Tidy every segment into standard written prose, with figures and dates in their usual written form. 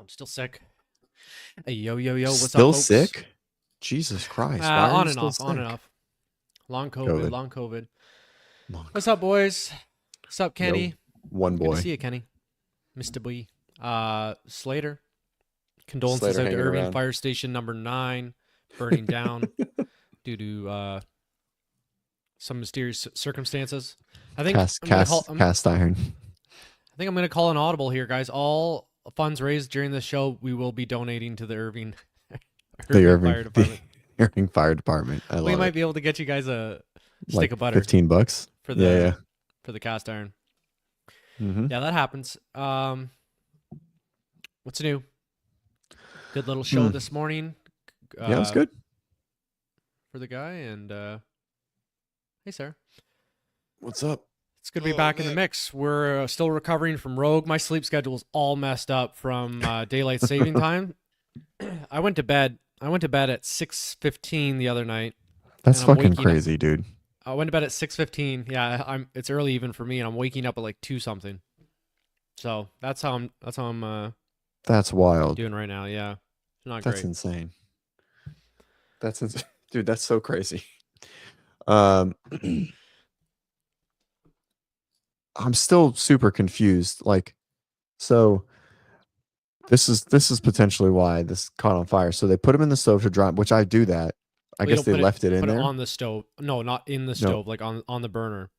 I'm still sick. Hey, yo, what's Still up, folks? sick? Jesus Christ. Why are On you and still off, on sick? and off. Long COVID. COVID. Long What's up, boys? What's up, Yo, Kenny? one Good to boy. see you, Kenny. Mr. B. Slater. Condolences Slater out to hanging Irving around. Fire Station number 9, burning down due to some mysterious circumstances. I think Cast iron. I think I'm gonna call an audible here, guys. All funds raised during this show, we will be donating to the Irving Fire Department. The Irving Fire Department. I love We might it. be able to get you guys a stick Like of butter. $15 for yeah. the cast iron. Mm-hmm. Yeah, that happens. What's new? Good little show this morning. Yeah, it's good for the guy. And hey, sir. What's up? It's good to be back in the mix. We're still recovering from Rogue. My sleep schedule is all messed up from daylight saving time. I went to bed at 6:15 the other night. That's fucking crazy, dude. I went to bed at 6:15. Yeah, it's early even for me, and I'm waking up at like 2 something. So that's how I'm that's wild. Doing right now. Yeah, not that's great. Insane. That's insane, dude. That's so crazy. I'm still super confused. Like, so this is potentially why this caught on fire. So they put them in the stove to dry, which I do that. I guess they left it in there. Put it on the stove. No, not in the stove. Like on the burner.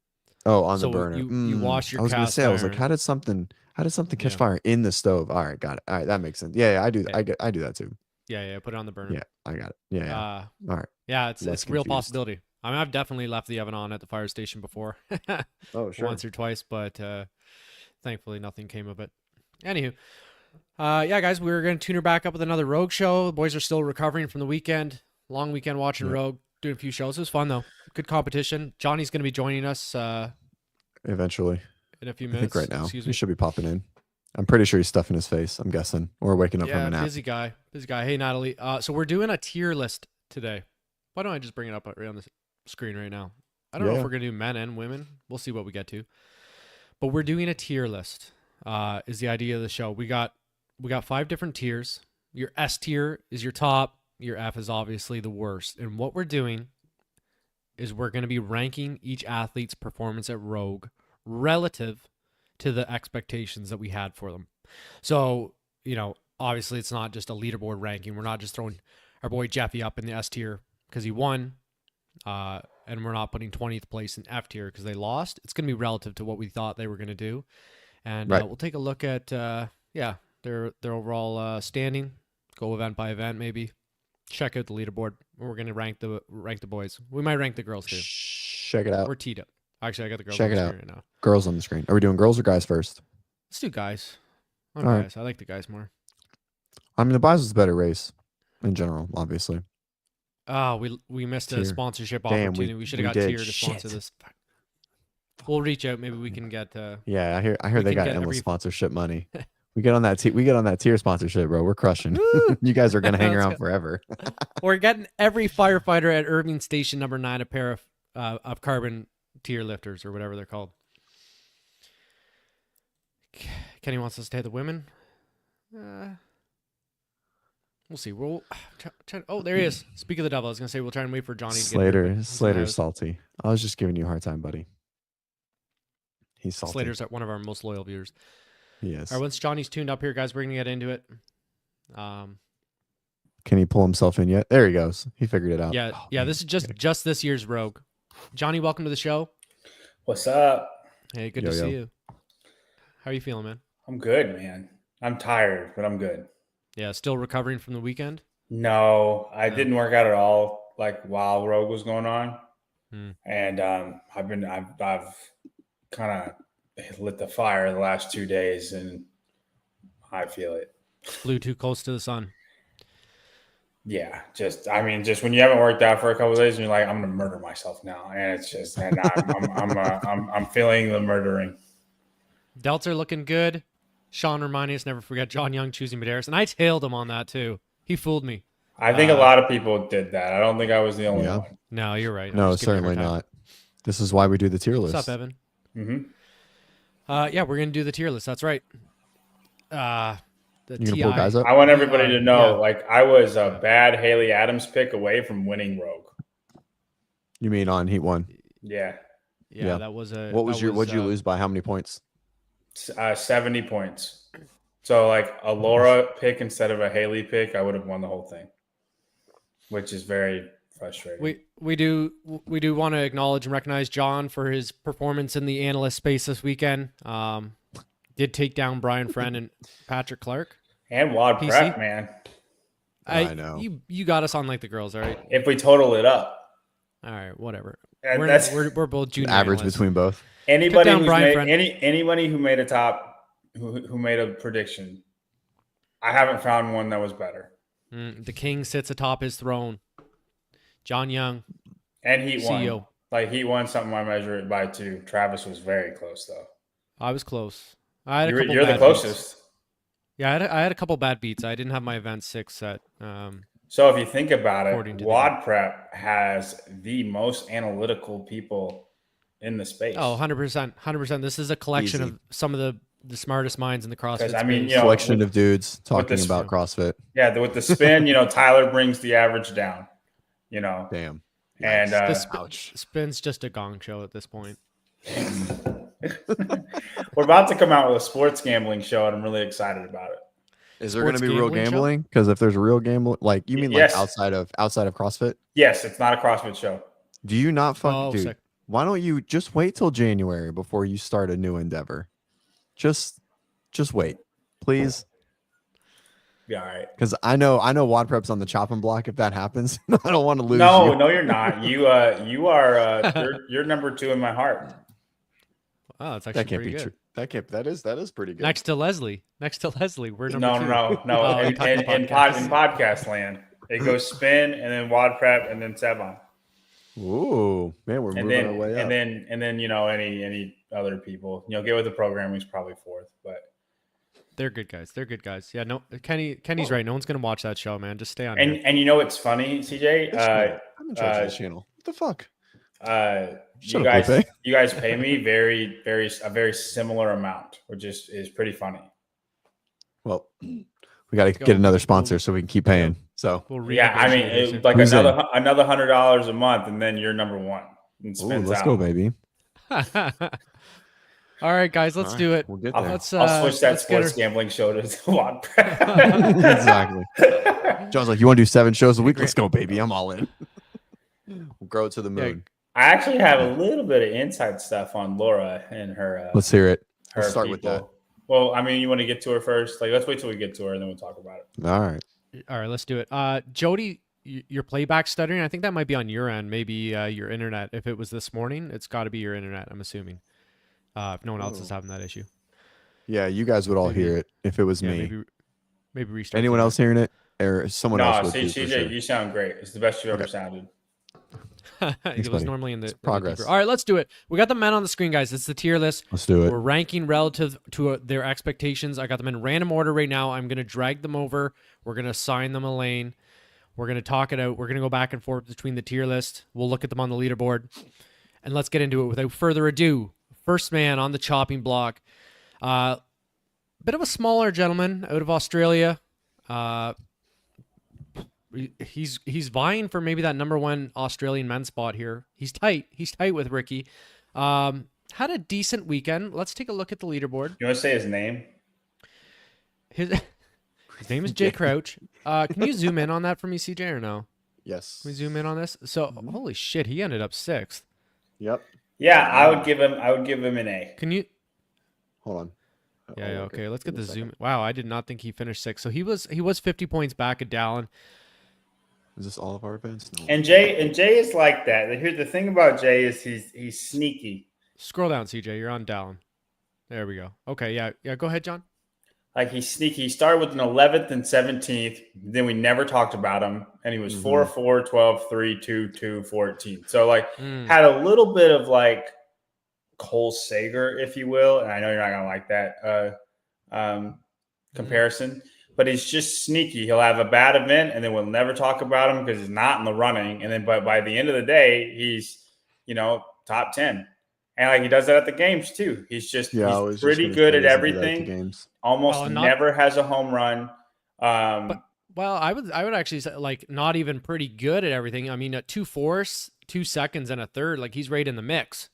Oh, on the burner. You wash your. I was gonna say. Iron. I was like, how did something catch fire in the stove? All right, got it. All right, that makes sense. Yeah, I do. Yeah. I do that too. Yeah. Put it on the burner. Yeah, I got it. Yeah. All right. Yeah, it's a real possibility. I mean, I've definitely left the oven on at the fire station before. Oh, sure. Once or twice, but thankfully nothing came of it. Anywho, yeah, guys, we're gonna tune her back up with another Rogue show. The boys are still recovering from the weekend. Long weekend watching Rogue, doing a few shows. It was fun though. Good competition. Johnny's gonna be joining us eventually in a few minutes. I think right now. He should be popping in. I'm pretty sure he's stuffing his face. I'm guessing, or waking up from a nap. Busy guy. Hey, Natalie. So we're doing a tier list today. Why don't I just bring it up right on the screen right now? I don't know if we're gonna do men and women. We'll see what we get to. But we're doing a tier list. Is the idea of the show. We got 5 different tiers. Your S tier is your top. Your F is obviously the worst. And what we're doing is we're going to be ranking each athlete's performance at Rogue relative to the expectations that we had for them. So, obviously it's not just a leaderboard ranking. We're not just throwing our boy Jeffy up in the S tier because he won. And we're not putting 20th place in F tier because they lost. It's going to be relative to what we thought they were going to do. And we'll take a look at, their overall standing, go event by event, maybe check out the leaderboard. We're going to rank the boys. We might rank the girls too. Check it out. We're teed up. Actually, I got the girls on the screen right now. Girls on the screen. Are we doing girls or guys first? Let's do guys. Guys. Right. I like the guys more. I mean, the guys was a better race in general, obviously. Oh, we missed a sponsorship opportunity. We should have got tier to sponsor this. We'll reach out. Maybe we can get. Yeah, I hear they got endless sponsorship money. We get on that tier sponsorship, bro. We're crushing. You guys are gonna hang around forever. We're getting every firefighter at Irving Station number 9 a pair of carbon tier lifters or whatever they're called. Kenny wants us to hit the women. We'll see. We'll try. Oh, there he is. Speak of the devil. I was gonna say we'll try and wait for Johnny. Slater's salty. I was just giving you a hard time, buddy. He's salty. Slater's one of our most loyal viewers. Yes. All right, once Johnny's tuned up here, guys, we're going to get into it. Can he pull himself in yet? There he goes. He figured it out. Yeah, this is just this year's Rogue. Johnny, welcome to the show. What's up? Hey, good to see you. How are you feeling, man? I'm good, man. I'm tired, but I'm good. Yeah, still recovering from the weekend? No, I didn't work out at all, like while Rogue was going on. And I've kind of lit the fire the last 2 days, and I feel it. Flew too close to the sun. Yeah, just when you haven't worked out for a couple of days, and you're like, I'm gonna murder myself now, and it's just, and I'm feeling the murdering. Delts are looking good. Sean reminding us never forget John Young choosing Medeiros, and I tailed him on that too. He fooled me. I think a lot of people did that. I don't think I was the only one. No, you're right. No, certainly not. This is why we do the tier list. What's up, Evan? Mm-hmm. Yeah, we're going to do the tier list. That's right. the You gonna TI. pull guys up? I want everybody to know, Yeah. like, I was a bad Haley Adams pick away from winning Rogue. You mean on Heat 1? Yeah. Yeah, that was a. What'd you lose by? How many points? 70 points. So like a Laura pick instead of a Haley pick, I would have won the whole thing, which is very frustrating. We do want to acknowledge and recognize John for his performance in the analyst space this weekend. Did take down Brian Friend and Patrick Clark. And WODprep, man. I know. You got us on like the girls, all right? If we total it up. All right, whatever. And We're both junior average analysts. between both. Anybody who's Brian made anybody who made a top who made a prediction, I haven't found one that was better. The king sits atop his throne. John Young. And Heat CEO. won. Like Heat won something I measure it by 2. Travis was very close though. I was close. I had a couple You're the bad closest. Beats. Yeah, I had a couple bad beats. I didn't have my event 6 set. So if you think about it, According to WODprep has the most analytical people in the space. Oh, 100%. 100%. This is a collection Easy. of some of the smartest minds in the CrossFit space. I mean, you know, Collection of dudes talking this- about CrossFit. Yeah, with the spin, you know, Tyler brings the average down, you know. Damn. And Spin's just a gong show at this point. we're about to come out with a sports gambling show, and I'm really excited about it. Is there going to Sports be real gambling show? gambling? Because if there's real gambling, like you mean like Yes. outside of CrossFit? Yes, it's not a CrossFit show. Do you not dude? Sick. Why don't you just wait till January before you start a new endeavor? Just wait, please. Yeah, all right. Because I know WODprep's on the chopping block if that happens. I don't want to lose. No, you. no, you're not. You are you're number 2 in my heart. Oh, that's actually That can't pretty be good. true. That is pretty good. Next to Leslie. We're number No, 2. no. Oh, in, we talked about in podcasts. podcast land, it goes spin and then WODprep and then Sevon. Ooh, man, we're moving our way up. And then you know any other people. You know, Get With The Programming is probably 4th, but They're good guys. Yeah, no, Kenny's right. No one's gonna watch that show, man. Just stay on. and you know what's funny, CJ? I'm in charge of this channel. What the fuck? You guys pay me a very similar amount, which is pretty funny. Well, we got to get another sponsor so we can keep paying. So Yeah, I mean, it's like another $100 a month, and then you're number 1. And spins let's out. go, baby. All right, guys, let's do it. We'll get there. I'll switch that sports gambling show to WODprep. Exactly. John's like, you want to do 7 shows a week? Let's go, baby. I'm all in. We'll grow it to the moon. I actually have a little bit of inside stuff on Laura and her. Let's hear it. Let's start with that. Well, I mean, you want to get to her first? Like, let's wait till we get to her, and then we'll talk about it. All right, let's do it. Jody, your playback stuttering. I think that might be on your end. Maybe your internet. If it was this morning, it's got to be your internet. I'm assuming. If no one else is having that issue. Yeah, you guys would all hear it if it was me. Maybe restart. Anyone else hearing it, or someone else? No, CJ, you sound great. It's the best you've ever sounded. It was normally in the progress. All right, let's do it. We got the men on the screen, guys. It's the tier list. Let's do it. We're ranking relative to their expectations. I got them in random order right now. I'm going to drag them over. We're going to assign them a lane. We're going to talk it out. We're going to go back and forth between the tier list. We'll look at them on the leaderboard. And let's get into it without further ado. First man on the chopping block. Bit of a smaller gentleman out of Australia. He's vying for maybe that number 1 Australian men's spot here. He's tight. He's tight with Ricky. Had a decent weekend. Let's take a look at the leaderboard. You want to say his name? His name is Jay Crouch. Can you zoom in on that for me, CJ, or no? Yes. Can we zoom in on this? So, holy shit, he ended up 6th. Yep. Yeah, I would give him an A. Can you? Hold on. Yeah. Okay. Let's get the zoom. Wow, I did not think he finished 6th. So he was 50 points back at Dallin. Is this all of our events? No. And Jay is like that. Here's the thing about Jay is he's sneaky. Scroll down, CJ. You're on Dallin. There we go. Okay. Yeah. Go ahead, John. Like he's sneaky. He started with an 11th and 17th. Then we never talked about him. And he was 4, 4, 12, 3, 2, 2, 14. So like had a little bit of like Cole Sager, if you will. And I know you're not going to like that comparison. But he's just sneaky. He'll have a bad event, and then we'll never talk about him because he's not in the running. And then by the end of the day, he's, top 10. And like he does that at the games too. He's pretty good at everything. Games. Almost never has a home run. Well, I would actually say like not even pretty good at everything. I mean, at 2 fourths, 2 seconds, and a third, like he's right in the mix.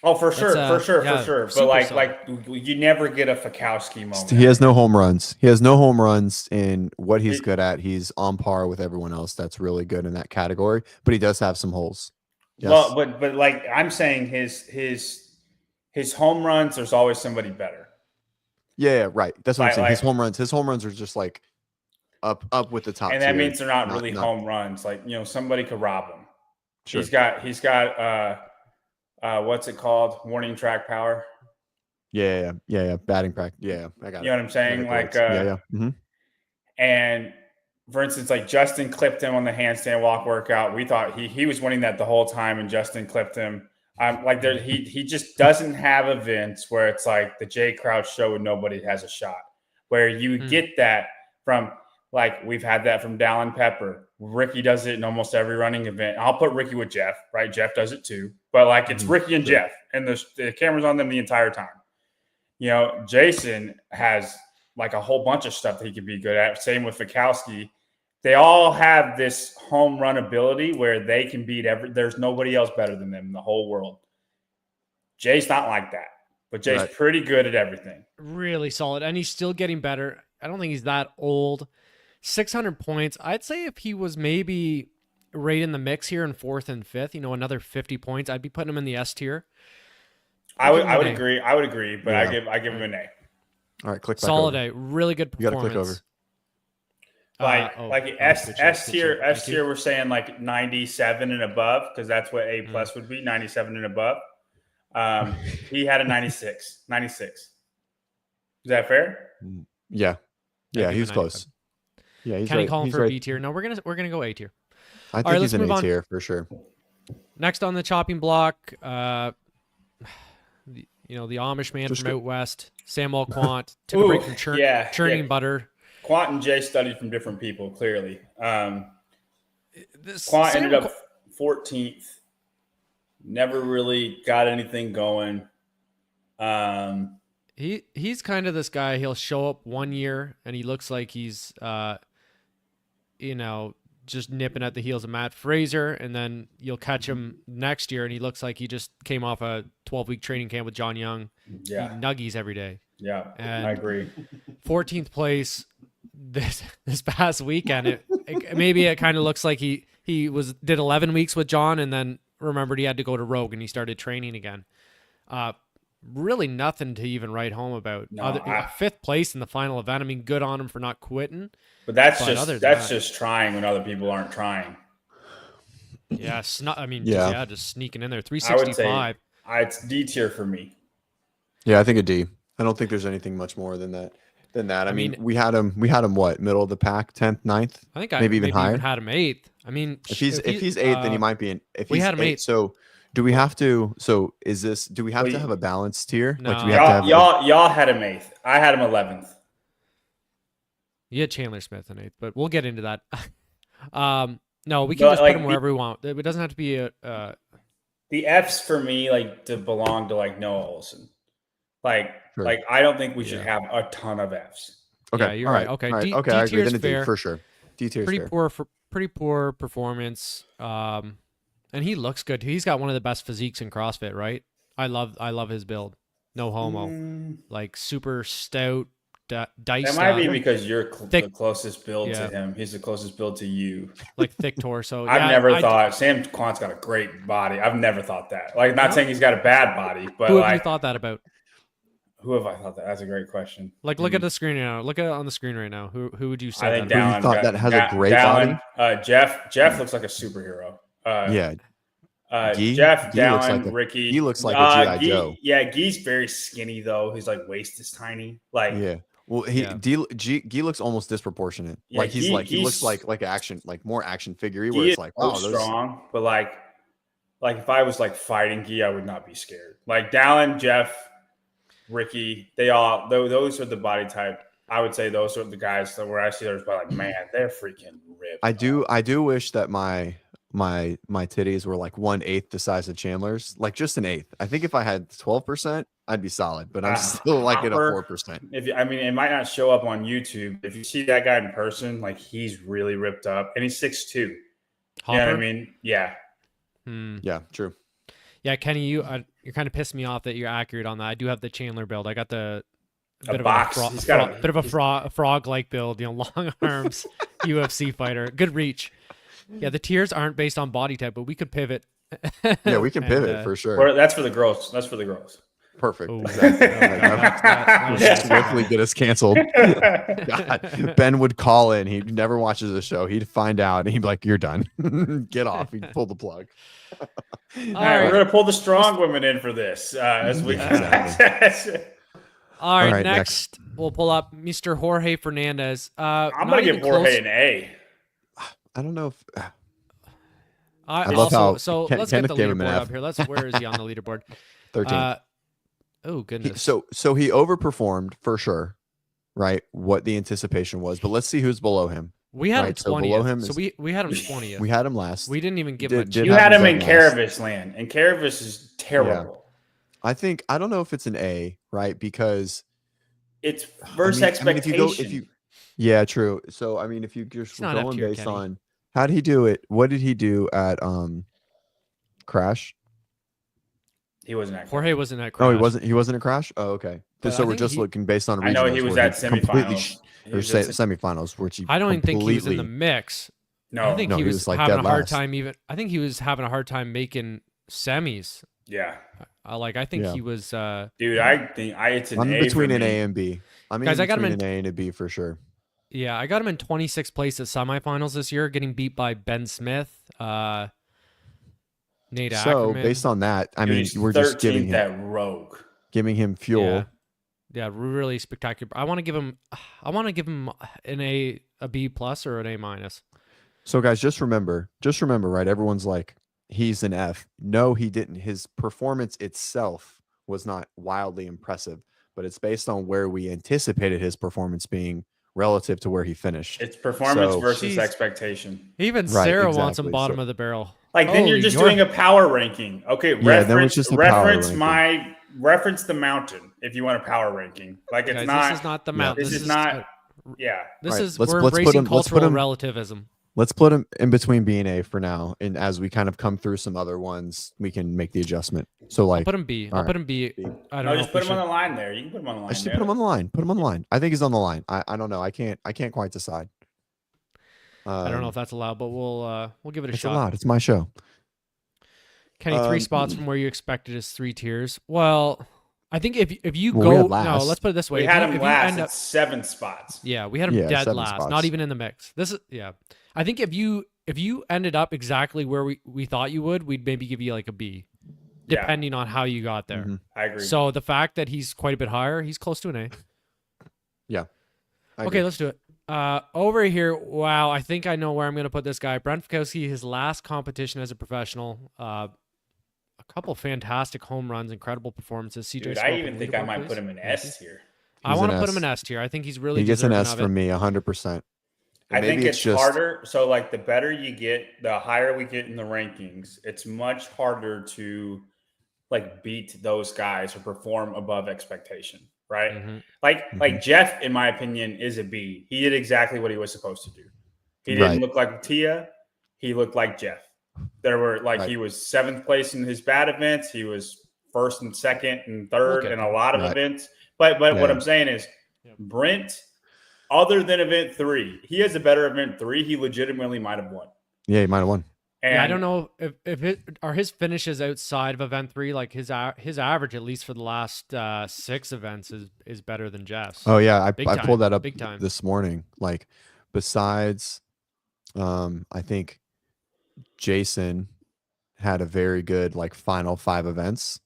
Oh, for sure. But like you never get a Fikowski moment. He has no home runs. He has no home runs in what he's good at. He's on par with everyone else that's really good in that category, but he does have some holes. Yes. Well, but like I'm saying, his home runs, there's always somebody better. Yeah, right. That's what I'm saying. His home runs are just like up with the top. And that means they're not really home runs. Like, somebody could rob him. Sure. He's got what's it called? Warning track power. Yeah. Batting practice. Yeah, I got it. You know what I'm saying? Like, Mm-hmm. And for instance, like Justin clipped him on the handstand walk workout. We thought he was winning that the whole time, and Justin clipped him. Like he just doesn't have events where it's like the Jay Crouch show and nobody has a shot, where you get that from. Like we've had that from Dallin Pepper. Ricky does it in almost every running event. I'll put Ricky with Jeff, right? Jeff does it too. But like it's Ricky and Jeff, and the camera's on them the entire time. Jason has like a whole bunch of stuff that he could be good at. Same with Fikowski. They all have this home run ability where they can beat there's nobody else better than them in the whole world. Jay's not like that, but Jay's pretty good at everything. Really solid. And he's still getting better. I don't think he's that old. 600 points. I'd say if he was maybe right in the mix here in 4th and 5th, another 50 points, I'd be putting him in the S tier. I would agree. I would agree, but I give him an A. All right, click back solid over. A. Really good performance. You got to click over. S tier, we're saying like 97 and above, because that's what A plus would be, 97 and above. He had a 96. 96. Is that fair? Yeah, he was close. Yeah, he's Can right. you call him he's for right. B tier? No, we're gonna go A tier. I think he's an A tier for sure. Next on the chopping block, the Amish man from out west, Samuel Quant, took a break from churning butter. Quant and Jay studied from different people, clearly. Quant ended up 14th. Never really got anything going. He's kind of this guy. He'll show up one year and he looks like he's just nipping at the heels of Matt Fraser, and then you'll catch him next year and he looks like he just came off a 12-week training camp with John Young. Yeah, eating nuggies every day. Yeah, and I agree. 14th place this past weekend. Maybe it kind of looks like he did 11 weeks with John and then remembered he had to go to Rogue and he started training again. Really nothing to even write home about. No, 5th place in the final event. I mean, good on him for not quitting. But that's just trying when other people aren't trying. Yeah, just sneaking in there. 365. I would say it's D tier for me. Yeah, I think a D. I don't think there's anything much more than that. I mean, we had him what, middle of the pack, 10th, 9th? I think maybe even higher. Even had him 8th. I mean, if he's 8th, then he might be in. If we he's had him 8th. So do we have to? So do we have to have a balanced tier? No. Like, do we have to have y'all had him 8th. I had him 11th. You had Chandler Smith in 8th, but we'll get into that. No, we can just put him wherever we want. It doesn't have to be a. The F's for me to belong to Noah Olson. Sure. I don't think we should have a ton of F's. Okay, yeah, you're right. Okay, D I agree. Then a fair. D for sure. D tier pretty poor performance. And he looks good. He's got one of the best physiques in CrossFit, right? I love his build. No homo. Super stout, diced. That might be because you're the closest build to him. He's the closest build to you. Thick torso. I've never thought Sam Quant's got a great body. I've never thought that. Not saying he's got a bad body, but who have you thought that about? Who have I thought that? That's a great question. Look at the screen right now. Look at it on the screen right now. Who would you say? I think Who you thought that has a great body? Jeff looks like a superhero. Yeah. Jeff, Dallin, Ricky. He looks like a G.I. Joe. Yeah, Guy's very skinny though. His waist is tiny. Yeah. Well, Guy looks almost disproportionate. Yeah, he looks like action, more action figure-y, where it's wow, strong. But if I was fighting Guy, I would not be scared. Dallin, Jeff, Ricky, those are the body type. I would say those are the guys that where I see there's man, they're freaking ripped. I do wish that my my titties were like 1/8 the size of Chandler's, like just an eighth. I think if I had 12%, I'd be solid, but I'm still like at a 4%. I mean, it might not show up on YouTube. If you see that guy in person, like he's really ripped up, and he's 6'2". Hopper? You know what I mean? Yeah. Yeah, true. Yeah, Kenny, you're kind of pissed me off that you're accurate on that. I do have the Chandler build. I got the bit of a frog-like build. Long arms, UFC fighter, good reach. Yeah, the tiers aren't based on body type, but we could pivot. Yeah, we can pivot for sure. That's for the girls. That's for the girls. Perfect. Exactly. Just swiftly get us canceled. God. Ben would call in. He never watches the show. He'd find out and he'd be like, "You're done. Get off." He'd pull the plug. All right, we're gonna pull the strong women in for this as we. Exactly. All right, next we'll pull up Mr. Jorge Fernandez. I'm gonna give Jorge an A. I don't know if. I love how. So let's get the leaderboard up here. Where is he on the leaderboard? 13. Oh goodness. So he overperformed for sure, right? What the anticipation was, but let's see who's below him. We had him 20th. So we had him 20th. We had him last. We didn't even give him. You had him in Caravis land, and Caravis is terrible. Yeah. I don't know if it's an A, right? Because it's versus expectation. Yeah, true. So I mean, if you just going based on how did he do it? What did he do at Crash? He wasn't at Jorge wasn't at Crash. Oh, he wasn't at Crash? Oh, okay. So we're just looking based on regionals. I know he was at semifinals. Semifinals, which I don't even think he was in the mix. No. I think he was like having a hard time I think he was having a hard time making semis. Yeah. I think he was dude, I think it's an I'm A between an A and B. I got him in an A and a B for sure. Yeah, I got him in 26th place at semifinals this year, getting beat by Ben Smith, Nate Ackerman. So based on that, I mean, we're just giving him fuel. Yeah, really spectacular. I want to give him an A B plus or an A minus. So guys, just remember, right? Everyone's like, he's an F. No, he didn't. His performance itself was not wildly impressive, but it's based on where we anticipated his performance being relative to where he finished. It's performance versus expectation. Even Sarah wants him bottom of the barrel. Like then you're just doing a power ranking. Okay, reference the mountain if you want a power ranking. Like it's not. This is not the mountain. This is not. Yeah. This is we're embracing cultural relativism. Let's put him in between B and A for now, and as we kind of come through some other ones, we can make the adjustment. So like, I'll put him B. I'll put him B. I don't know. Just put him on the line there. You can put him on the line. Just put him on the line. Put him on the line. I think he's on the line. I don't know. I can't quite decide. I don't know if that's allowed, but we'll give it a shot. It's allowed. It's my show. Kenny, 3 spots from where you expected is 3 tiers. Well, I think if you go no, let's put it this way. We had him last at 7 spots. Yeah, we had him dead last, spots. Not even in the mix. I think if you ended up exactly where we thought you would, we'd maybe give you like a B, depending on how you got there. Mm-hmm. I agree. So the fact that he's quite a bit higher, he's close to an A. Yeah. Okay, let's do it. Over here, wow, I think I know where I'm going to put this guy. Brent Fikowski, his last competition as a professional. A couple fantastic home runs, incredible performances. CJ, dude, I even think I might put him in S tier. I want to put him in S tier. I think he's really. He gets an S from me, 100%. I think it's harder. So, like, the better you get, the higher we get in the rankings. It's much harder to like beat those guys or perform above expectation, right? Mm-hmm. Like Jeff, in my opinion, is a B. He did exactly what he was supposed to do. He didn't look like Tia. He looked like Jeff. There were he was 7th place in his bad events. He was 1st and 2nd and 3rd in a lot of events. But what I'm saying is, Brent, other than event 3, he has a better event 3. He legitimately might have won. Yeah, he might have won. And I don't know if his finishes outside of event 3, like his average, at least for the last 6 events, is better than Jeff's. Oh yeah, I pulled that up big time this morning. Like besides, I think Jason had a very good final 5 events.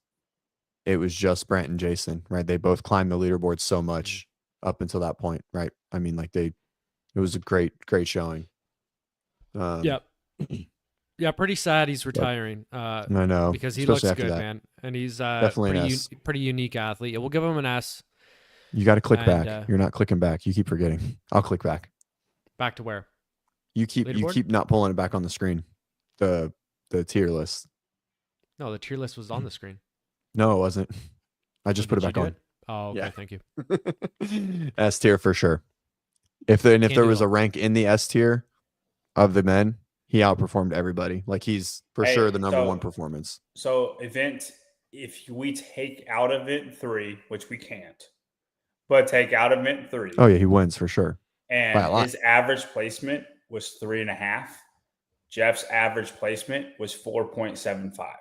It was just Brent and Jason, right? They both climbed the leaderboard so much up until that point, right? I mean, it was a great showing. Yeah, pretty sad he's retiring. I know, because he looks good, man, and he's definitely pretty unique athlete. We'll give him an S. You got to click back. You're not clicking back. You keep forgetting. I'll click back. Back to where? You keep not pulling it back on the screen. the tier list. No, the tier list was on the screen. No, it wasn't. I just put it Did you back do on. it? Oh, okay. Yeah. Thank you. S tier for sure. If there Can't do was it. a rank in the S tier of the men, he outperformed everybody. Like he's for sure the number one performance. So if we take out event 3, which we can't, but take out event 3. Oh yeah, he wins for sure. And his average placement was 3.5. Jeff's average placement was 4.75.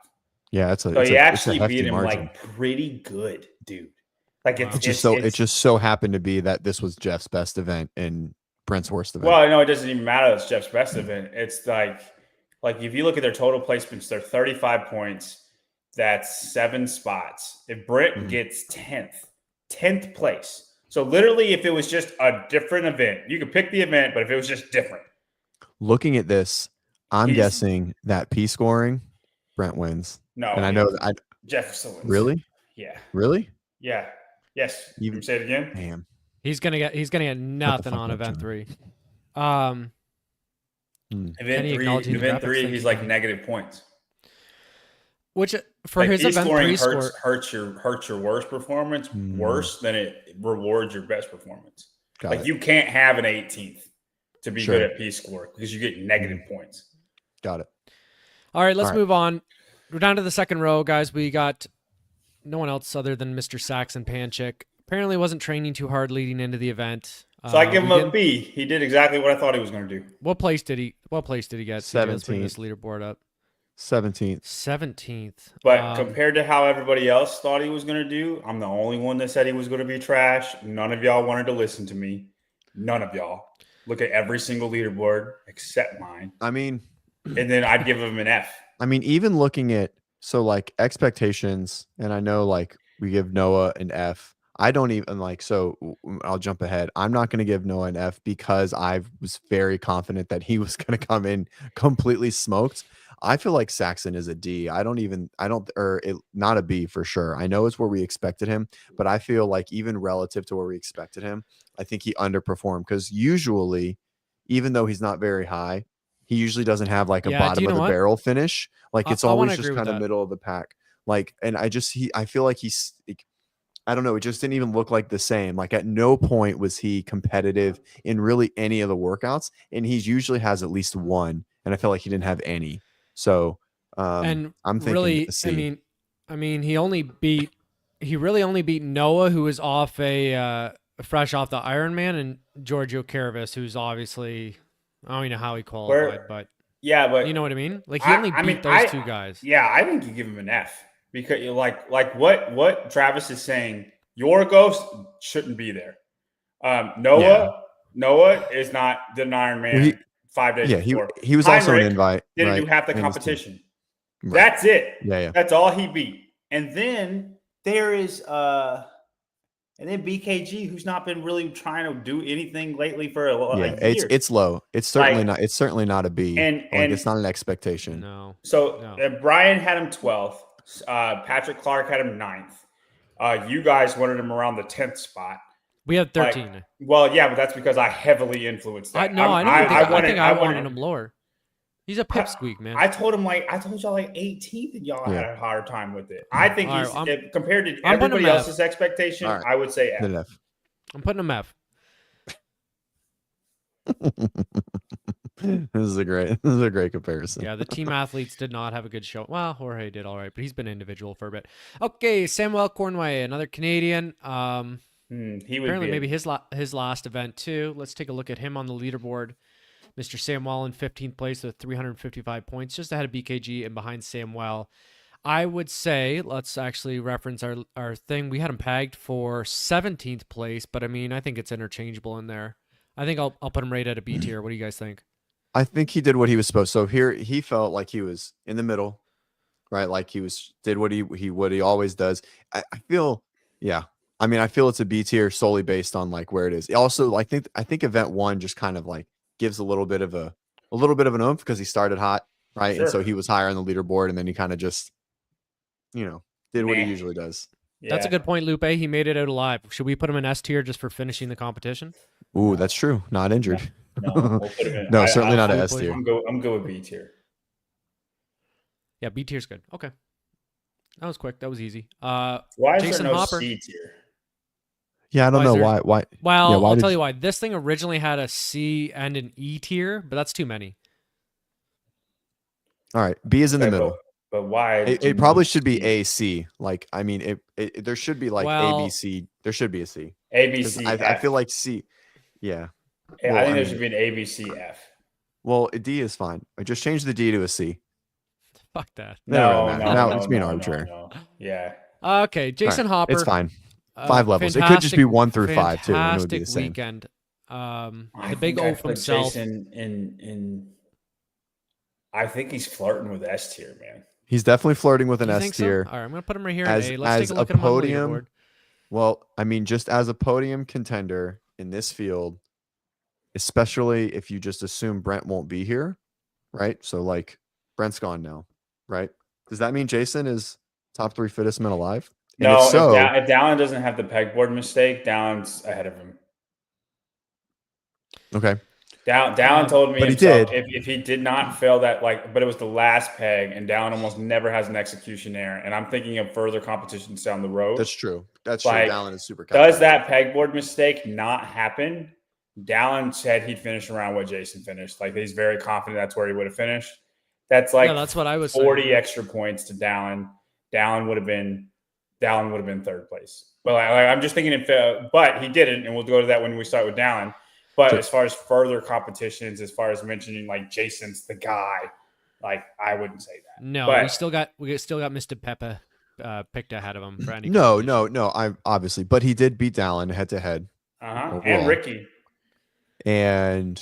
Yeah, so he actually it's a beat him margin. like pretty good, dude. Like it just so happened to be that this was Jeff's best event and Brent's worst event. Well, no, it doesn't even matter. It's Jeff's best event. It's like if you look at their total placements, they're 35 points. That's 7 spots. If Brent gets 10th place. So literally, if it was just a different event, you could pick the event, but if it was just different. Looking at this, I'm guessing that P scoring, Brent wins. No, and I know Jefferson wins. Really? Yeah. Really? Yeah. Yes. You say it again. Damn. He's gonna get nothing on event 3. Event 3, he's like negative points. Which for his event 3 score hurts your worst performance worse than it rewards your best performance. You can't have an 18th to be good at P score because you get negative points. Got it. All right, let's move on. We're down to the second row, guys. We got no one else other than Mr. Saxon Panchik. Apparently wasn't training too hard leading into the event. So I give him a B. He did exactly what I thought he was going to do. What place did he get? 17th. Let's bring this leaderboard up. 17th. 17th. But compared to how everybody else thought he was going to do, I'm the only one that said he was going to be trash. None of y'all wanted to listen to me. None of y'all. Look at every single leaderboard except mine. I mean, and then I'd give him an F. I mean, even looking at expectations, and I know we give Noah an F. I don't even so I'll jump ahead. I'm not going to give Noah an F because I was very confident that he was going to come in completely smoked. I feel like Saxon is a D. Not a B for sure. I know it's where we expected him, but I feel like even relative to where we expected him, I think he underperformed because usually, even though he's not very high, he usually doesn't have a bottom of the barrel finish. It's always just kind of middle of the pack. And I feel like he's, I don't know. It just didn't even look like the same. At no point was he competitive in really any of the workouts. And he usually has at least one. And I feel like he didn't have any. So and I'm thinking really, C. I mean, he really only beat Noah, who was off fresh off the Ironman, and Giorgio Caravis, who's obviously, I don't even know how he qualified, but but you know what I mean? He only beat those two guys. Yeah, I think you give him an F because what Travis is saying, your ghost shouldn't be there. Noah is not the Ironman 5 days before. He was also an invite. Didn't do half the competition. Right. That's it. Yeah. That's all he beat. And then there is BKG, who's not been really trying to do anything lately for a year. It's low. It's certainly not. It's certainly not a B. And it's not an expectation. No. So Brian had him 12th. Patrick Clark had him 9th. You guys wanted him around the 10th spot. We have 13. Well, yeah, but that's because I heavily influenced that. I think I wanted him lower. He's a pipsqueak, man. I told y'all 18th, and y'all had a harder time with it. I think compared to everybody else's expectation, I would say F. I'm putting him F. This is a great comparison. Yeah, the team athletes did not have a good show. Well, Jorge did all right, but he's been individual for a bit. Okay, Samuel Cornway, another Canadian. He would apparently maybe his last event too. Let's take a look at him on the leaderboard. Mr. Samwell in 15th place with 355 points, just ahead of BKG and behind Samwell. I would say, let's actually reference our thing. We had him pegged for 17th place, but I mean, I think it's interchangeable in there. I think I'll put him right at a B tier. What do you guys think? I think he did what he was supposed to. So here he felt like he was in the middle, right? Like did what he always does. I feel it's a B tier solely based on where it is. Also, I think event 1 just kind of gives a little bit of an oomph because he started hot, right? Sure. And so he was higher on the leaderboard, and then he kind of just, did what he usually does. Yeah. That's a good point, Lupe. He made it out alive. Should we put him in S tier just for finishing the competition? Ooh, that's true. Not injured. No, we'll put him in. No, certainly not an S tier. I'm good with B tier. Yeah, B tier's good. Okay. That was quick. That was easy. Why is Jason there no Hopper. C tier? Yeah, I don't know why. Well, Yeah, I'll tell you why. This thing originally had a C and an E tier, but that's too many. All right, B is in the middle. But why? It probably should be A, C. Like, I mean, there should be like A, B, C. There should be a C. A, B, C, F. I feel like C. Yeah. Well, I think there should be an A, B, C, F. Well, a D is fine. I just change the D to a C. Fuck that. No, now it's being arbitrary. No. Yeah. Okay, Jason Hopper. It's fine. 5 levels. It could just be 1 through 5 too. And it would be the same. Weekend. The big O from himself. Jason I think he's flirting with S tier, man. He's definitely flirting with an S tier. So? All right, I'm gonna put him right here. Let's take a look at him podium. On the leaderboard. Well, I mean, just as a podium contender in this field, especially if you just assume Brent won't be here, right? So like Brent's gone now, right? Does that mean Jason is top 3 fittest men alive? And no, if Dallin doesn't have the pegboard mistake, Dallin's ahead of him. Okay. Dallin told me but himself he did. If he did not fail that, but it was the last peg, and Dallin almost never has an execution error. And I'm thinking of further competitions down the road. That's true. That's true. Dallin is super. Does that pegboard mistake not happen? Dallin said he'd finish around what Jason finished. Like, he's very confident that's where he would have finished. That's like that's what I was 40 saying. extra points to Dallin. Dallin would have been 3rd place. But I'm just thinking but he didn't, and we'll go to that when we start with Dallin. But as far as further competitions, as far as mentioning like Jason's the guy, like I wouldn't say that. No, but we still got Mr. Pepper picked ahead of him for any. No. I obviously, but he did beat Dallin head to head. And Ricky. And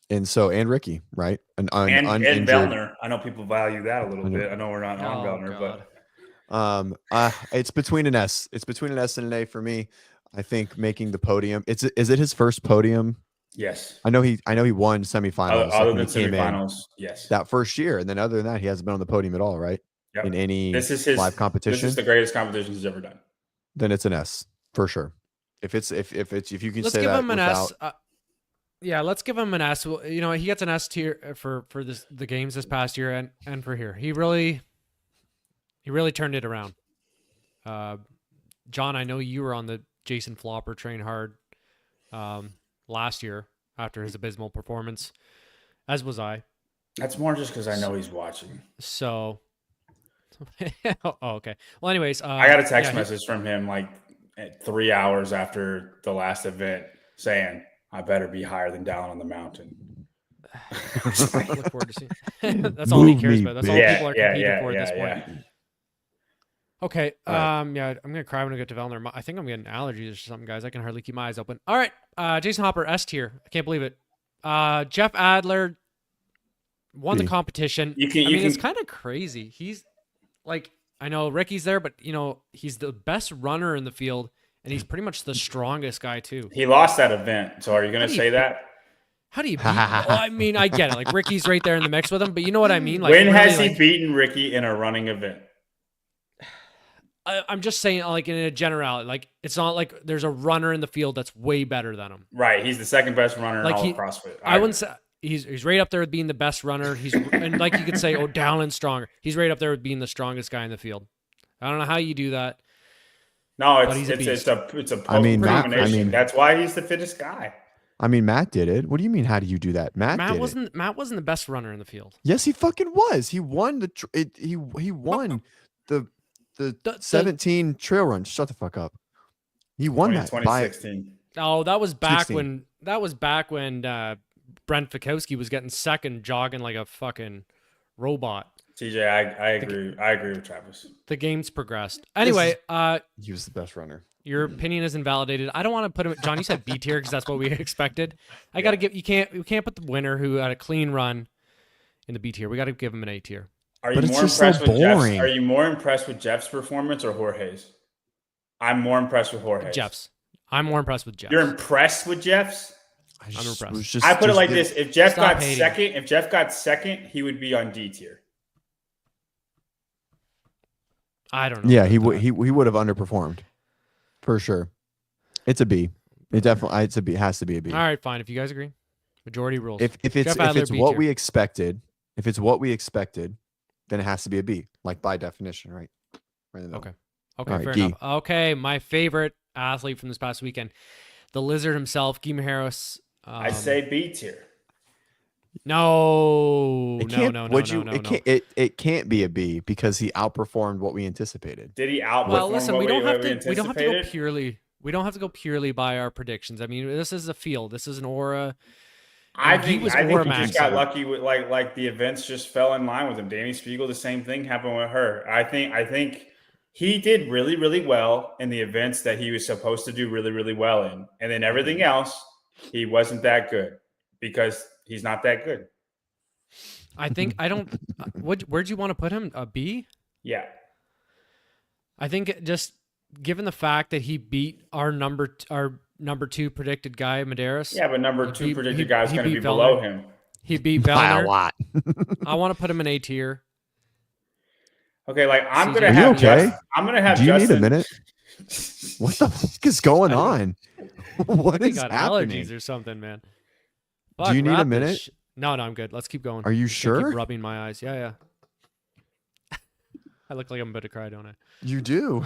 Ricky, right? And Vellner. I know people value that a little bit. I know we're not on Vellner, but it's between an S. It's between an S and an A for me. I think making the podium. Is it his first podium? Yes. I know he won semifinals. Other than semifinals, yes. That first year, and then other than that, he hasn't been on the podium at all, right? Yep. In any live competition. This is the greatest competition he's ever done. Then it's an S for sure. If you can let's say give that him an without, S. Yeah, let's give him an S. Well, he gets an S tier for the games this past year and for here. He really turned it around. John, I know you were on the Jason Flopper train hard last year after his abysmal performance, as was I. That's more just because I know he's watching. So, okay. Well, anyways, I got a text message from him like 3 hours after the last event saying, "I better be higher than down on the mountain." Look forward to seeing. That's all he cares about. That's all people are competing for at this point. Okay. I'm gonna cry when I get to Vellner. I think I'm getting allergies or something, guys. I can hardly keep my eyes open. All right. Jason Hopper, S tier. I can't believe it. Jeff Adler won the competition. It's kind of crazy. He's like, I know Ricky's there, but he's the best runner in the field, and he's pretty much the strongest guy too. He lost that event. So are you gonna say that? How do you beat him? Well, I mean, I get it. Like, Ricky's right there in the mix with him, but you know what I mean? Like, when has he beaten Ricky in a running event? I'm just saying, like, in a generality, like, it's not like there's a runner in the field that's way better than him. Right. He's the second best runner in all of CrossFit. I wouldn't say he's right up there with being the best runner. And like you could say, Dowlin's stronger. He's right up there with being the strongest guy in the field. I don't know how you do that. No, it's a combination. That's why he's the fittest guy. I mean, Matt did it. What do you mean? How do you do that? Matt wasn't the best runner in the field. Yes, he fucking was. He won he won the 17 trail runs. Shut the fuck up. He won that 2016. That was back when Brent Fikowski was getting second, jogging like a fucking robot. TJ, I agree with Travis. The game's progressed. Anyway, he was the best runner. Your opinion is invalidated. I don't want to put him. John, you said B tier because that's what we expected. I got to give. We can't put the winner who had a clean run in the B tier. We got to give him an A tier. Are you more impressed with Jeff's performance or Jorge's? I'm more impressed with Jorge's. Jeff's. I'm more impressed with Jeff's. You're impressed with Jeff's? I'm impressed. I put it like this: if Jeff got second, he would be on D tier. I don't know. Yeah, he would have underperformed for sure. It's a B. It definitely it's a B. It has to be a B. All right, fine. If you guys agree, majority rules. If it's what we expected, If it's what we expected, then it has to be a B, like by definition, right? Right in the middle. Okay. All Okay, right, fair Guy. enough. Okay, my favorite athlete from this past weekend, the lizard himself, Guy Maharis. I say B tier. No. It can't. No. It can't be a B because he outperformed what we anticipated. Did he outperform Well, listen, what we don't have to. anticipated? We don't have to go purely. We don't have to go purely by our predictions. I mean, this is a field. This is an aura. I think he maxing. just got lucky with like the events just fell in line with him. Danny Spiegel, the same thing happened with her. I think he did really, really well in the events that he was supposed to do really, really well in. And then everything else, he wasn't that good because he's not that good. I think I don't. Where'd you want to put him? A B? Yeah. I think just given the fact that he beat our number 2 predicted guy, Medeiros. Yeah, but number 2 predicted guy is going to be below him. He beat Vellner. By a lot. I want to put him in A tier. Okay, like I'm CJ, going to have. Okay? I'm going to have. Do you Justin... need a minute? What the fuck is going on? What is got happening? allergies or something, man. Do you need a minute? No, I'm good. Let's keep going. Are you sure? Keep rubbing my eyes. Yeah. I look like I'm about to cry, don't I? You do.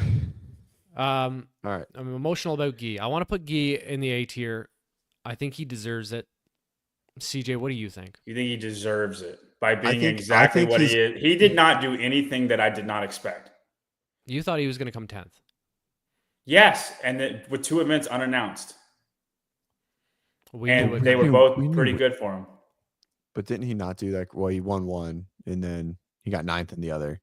All right. I'm emotional about Guy. I want to put Guy in the A tier. I think he deserves it. CJ, what do you think? You think he deserves it by being exactly what he is? He did not do anything that I did not expect. You thought he was going to come 10th. Yes, and with 2 events unannounced. They were both pretty good for him. But didn't he not do that? Well, he won one, and then he got 9th in the other.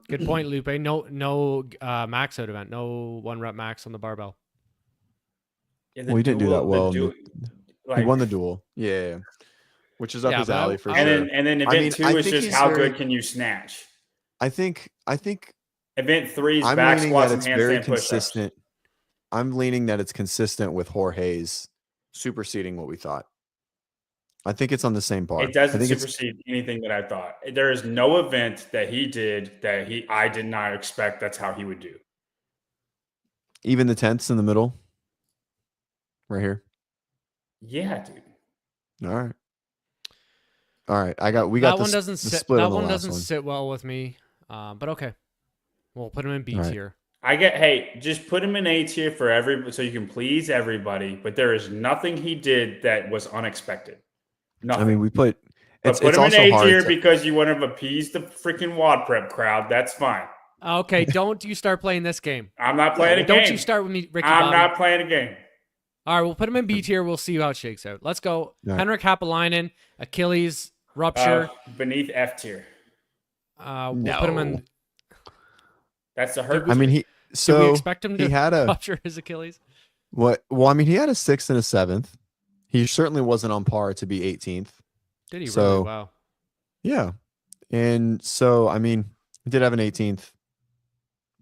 Good point, Lupe. No max out event. No 1 rep max on the barbell. Yeah, well, he didn't do that well. He won the duel. Yeah. Which is up his alley for sure. And then event 2 is just how good can you snatch? I think event 3 is back squats and handstand consistent. I'm leaning that it's consistent with Jorge's superseding what we thought. I think it's on the same par. It doesn't supersede anything that I thought. There is no event that he did that I did not expect that's how he would do. Even the 10ths in the middle? Right here? Yeah, dude. All right. We got that one doesn't sit. That one doesn't sit well with me. But okay. We'll put him in B tier. Just put him in A tier for so you can please everybody, but there is nothing he did that was unexpected. Nothing. I mean, put him in A tier because you want to appease the freaking WODprep crowd. That's fine. Okay, don't you start playing this game. I'm not playing a game. Don't you start with me, Ricky I'm Bobby. not playing a game. All right, we'll put him in B tier. We'll see how it shakes out. Let's go. Right. Henrik Haapalainen, Achilles rupture. Beneath F tier. We'll put him in. That's the hurt. I mean, did we expect him to rupture his Achilles? What? Well, I mean, he had a 6th and a 7th. He certainly wasn't on par to be 18th. Did he really? Wow. Yeah. And so, I mean, he did have an 18th.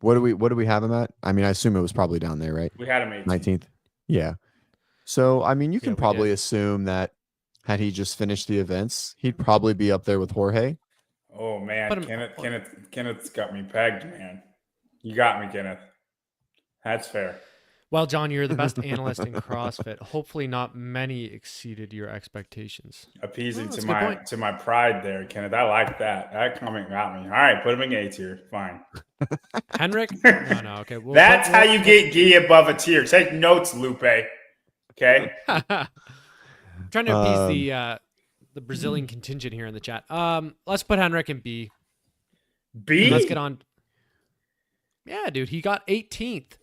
What do we have him at? I mean, I assume it was probably down there, right? We had him 18th. 19th. Yeah. So, I mean, you can probably assume that had he just finished the events, he'd probably be up there with Jorge. Oh, man. Kenneth's got me pegged, man. You got me, Kenneth. That's fair. Well, John, you're the best analyst in CrossFit. Hopefully not many exceeded your expectations. Appeasing to my pride there, Kenneth. I like that. That comment got me. All right, put him in A tier. Fine. Henrik? No, okay. That's how you get Guy above a tier. Take notes, Lupe. Okay? I'm trying to appease the Brazilian contingent here in the chat. Let's put Henrik in B. B? Let's get on. Yeah, dude. He got 18th.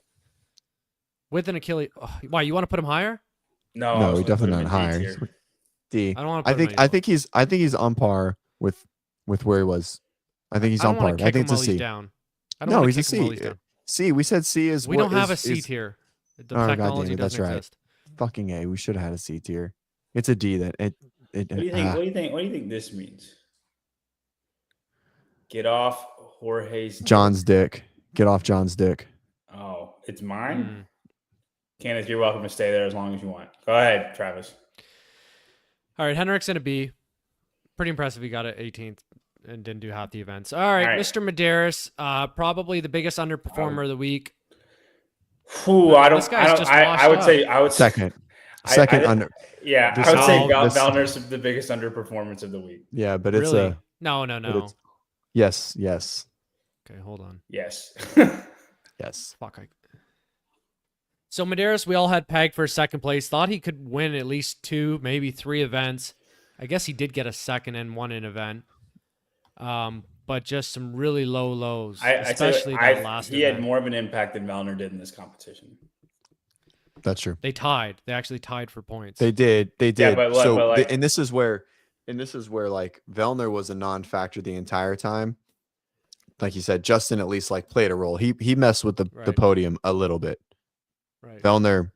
With an Achilles. Oh, why, you want to put him higher? No, he definitely not higher. D. I don't want to put him I think he's on par with where he was. I think he's on par. I think it's a C. Down. No, he's a C. C. We said C is. We don't have a C tier. The technology doesn't exist. Fucking A. We should have had a C tier. It's a D. What do you think? What do you think this means? Get off Jorge's John's dick. Get off John's dick. Oh, it's mine. Kenneth, you're welcome to stay there as long as you want. Go ahead, Travis. All right, Henrik's in a B. Pretty impressive. He got it 18th and didn't do half the events. All right. Mr. Medeiros, probably the biggest underperformer of the week. I would say second. Second under. Yeah, This I would say is- Vellner's the biggest underperformance of the week. Yeah, but it's Really? a No. yes. Okay, hold on. Yes. Yes. Fuck. So Medeiros, we all had pegged for second place. Thought he could win at least 2, maybe 3 events. I guess he did get a second and won an event. But just some really low lows, especially that last He event. had more of an impact than Vellner did in this competition. That's true. They tied. They actually tied for points. They did. Yeah, but and this is where like Vellner was a non-factor the entire time. Like you said, Justin at least like played a role. He messed with the podium a little bit. Right. Vellner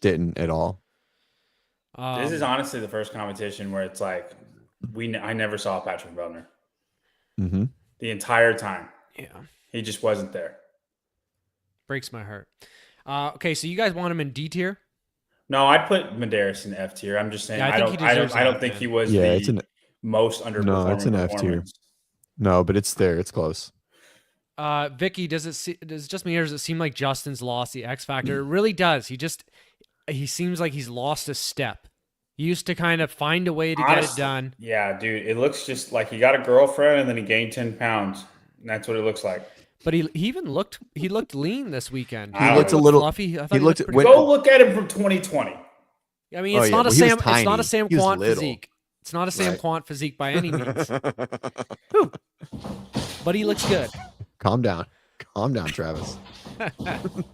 didn't at all. This is honestly the first competition where it's like I never saw Patrick Vellner the entire time. Yeah, he just wasn't there. Breaks my heart. Okay, so you guys want him in D tier? No, I'd put Medeiros in F tier. I'm just saying. Yeah, I don't think he was the most underperforming. No, it's an F tier. No, but it's there. It's close. Vicky, does it just me or does it seem like Justin's lost the X factor? It really does. He seems like he's lost a step. He used to kind of find a way to get it done. Yeah, dude, it looks just like he got a girlfriend and then he gained 10 pounds. And that's what it looks like. But he looked lean this weekend. He looked a little fluffy. He looked go look at him from 2020 I mean, it's not a Sam Quant physique. It's not a Sam Quant physique by any means. But he looks good. Calm down, Travis.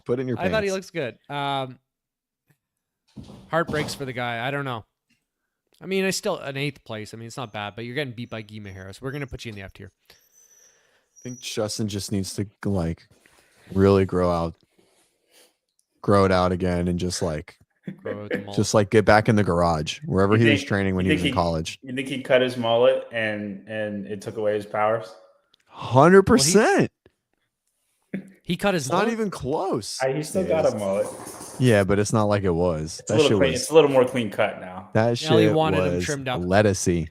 Put in your pants. I thought he looks good. Heartbreaks for the guy. I don't know. I mean, it's still an 8th place. I mean, it's not bad, but you're getting beat by Guy Harris. We're gonna put you in the F tier. I think Justin just needs to like really grow it out again, and just like get back in the garage wherever he was training when he was in college. You think he cut his mullet and it took away his powers? 100%. He cut his. Not even close. He still got a mullet. Yeah, but it's not like it was. It's a little more clean cut now. That shit wanted him was trimmed up. lettucey.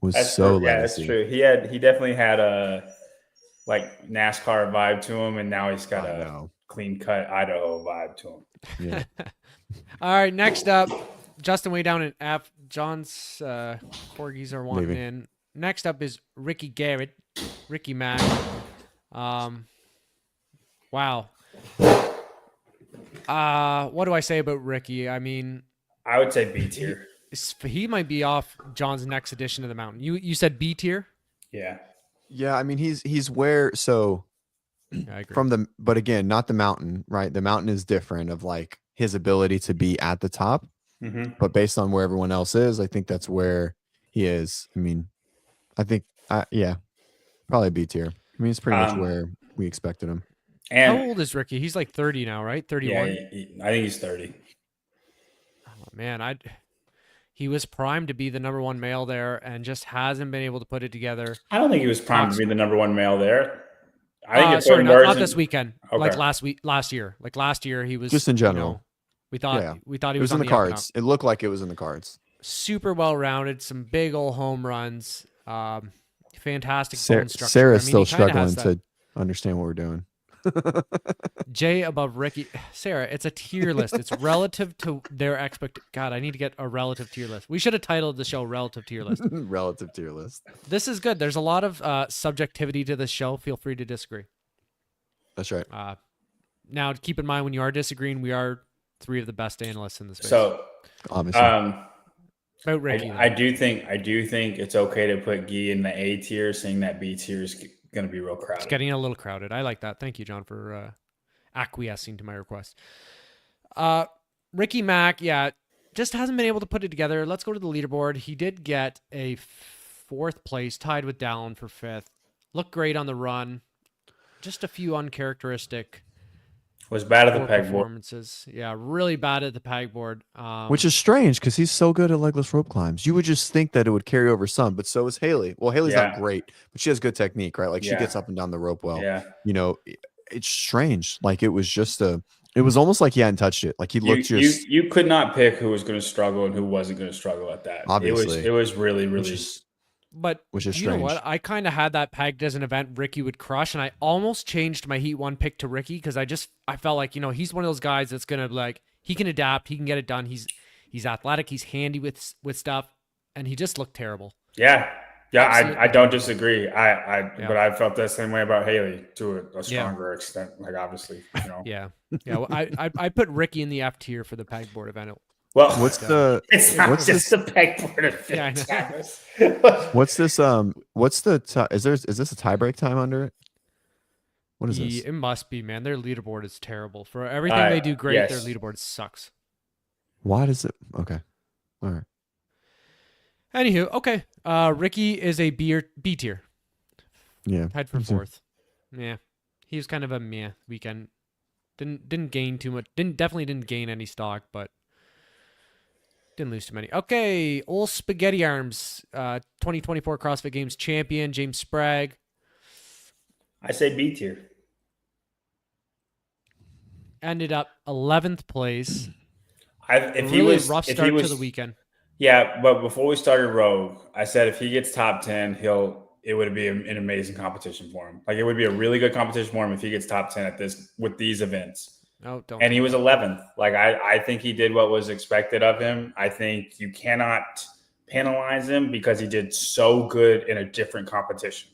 That's true. Yeah, that's true. He definitely had a like NASCAR vibe to him, and now he's got a clean cut Idaho vibe to him. Yeah. All right, next up, Justin way down in F. John's corgis are wanting in. Next up is Ricky Garrett, Ricky Mack. Wow. What do I say about Ricky? I mean, I would say B tier. He might be off John's next edition of the mountain. You said B tier? Yeah. Yeah, I mean he's where so I agree. but again, not the mountain, right? The mountain is different of like his ability to be at the top. But based on where everyone else is, I think that's where he is. I mean, I think probably B tier. I mean, it's pretty much where we expected him. And how old is Ricky? He's like 30 now, right? 31. Yeah, I think he's 30. Oh, man, he was primed to be the number 1 male there and just hasn't been able to put it together. I don't think he was primed to be the number 1 male there. I think sorry, not this weekend. Okay. Like last year. Like last year, he was just in general. We thought he was in the cards. It looked like it was in the cards. Super well rounded, some big old home runs. Fantastic bone structure. Sarah's still struggling to understand what we're doing. Jay above Ricky. Sarah, it's a tier list. It's relative to their God, I need to get a relative tier list. We should have titled the show Relative Tier List. Relative tier list. This is good. There's a lot of subjectivity to this show. Feel free to disagree. That's right. Now, keep in mind, when you are disagreeing, we are 3 of the best analysts in the space. So, obviously, about Ricky, I do think it's okay to put Guy in the A tier, saying that B tier is going to be real crowded. It's getting a little crowded. I like that. Thank you, John, for acquiescing to my request. Ricky Mack, just hasn't been able to put it together. Let's go to the leaderboard. He did get a 4th place, tied with Dallin for 5th. Looked great on the run. Just a few uncharacteristic. Was bad at the pegboard. Performances. Yeah, really bad at the pegboard. Which is strange because he's so good at legless rope climbs. You would just think that it would carry over some, but so is Haley. Well, Haley's not great, but she has good technique, right? Like she gets up and down the rope well. Yeah. You know, it's strange. Like it was almost like he hadn't touched it. Like he looked you could not pick who was going to struggle and who wasn't going to struggle at that. Obviously. It was really, really. But which is you strange. know what? I kind of had that pegged as an event Ricky would crush, and I almost changed my Heat 1 pick to Ricky because I felt like, he's one of those guys that's going to like, he can adapt, he can get it done. He's athletic. He's handy with stuff, and he just looked terrible. Yeah. Yeah, I don't terrible. disagree. But I felt the same way about Haley to a stronger extent. Like obviously, Yeah. Well, I put Ricky in the F tier for the pegboard event. Well, it's not just the pegboard event. What's this? Is this a tiebreak time under it? What is this? It must be, man. Their leaderboard is terrible. For everything they do great, yes. their leaderboard sucks. Why does it? Okay. All right. Anywho, okay. Ricky is a B tier. Yeah. Tied for 4th. Yeah. He was kind of a meh weekend. Didn't gain too much. Definitely didn't gain any stock, but didn't lose too many. Okay, old Spaghetti Arms, 2024 CrossFit Games champion, James Sprague. I say B tier. Ended up 11th place. If he was rough start to the weekend. Yeah, but before we started Rogue, I said if he gets top 10, it would be an amazing competition for him. Like it would be a really good competition for him if he gets top 10 with these events. Oh, don't. And he was 11th. Like I think he did what was expected of him. I think you cannot penalize him because he did so good in a different competition.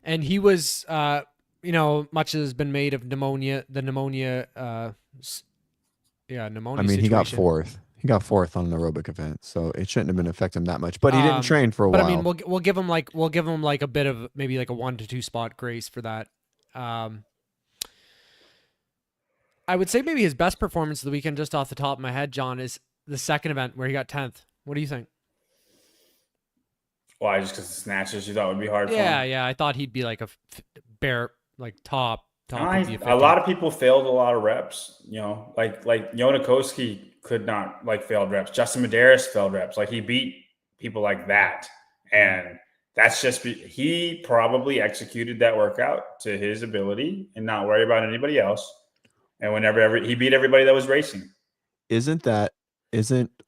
And he was, much has been made of pneumonia. Pneumonia I mean, he got 4th. He got 4th on an aerobic event, so it shouldn't have been affecting him that much. But he didn't train for a while. But I mean, we'll give him like a bit of maybe like a 1 to 2 spot grace for that. I would say maybe his best performance of the weekend, just off the top of my head, John, is the second event where he got 10th. What do you think? Why? Just because the snatches you thought would be hard for him? Yeah. I thought he'd be like a bare, like top. A lot of people failed a lot of reps. Like Yonakoski could not failed reps. Justin Medeiros failed reps. Like he beat people like that, and that's just he probably executed that workout to his ability and not worry about anybody else. And whenever he beat everybody that was racing. Isn't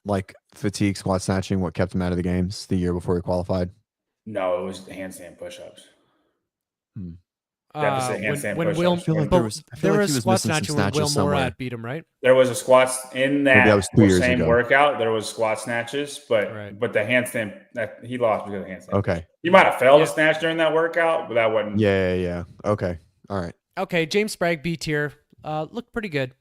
like fatigue squat snatching what kept him out of the games the year before he qualified? No, it was handstand push-ups. Deficit handstand when push-ups. Will, I feel like there he was squat snatching when Will somewhere. Morat beat him, right? There was a squats in Maybe that was 2 years same ago. workout. There was squat snatches, but the handstand he lost because of the handstand. Okay, he might have failed a snatch during that workout, but that wasn't. Yeah. Okay, all right. Okay, James Sprague B tier, looked pretty good.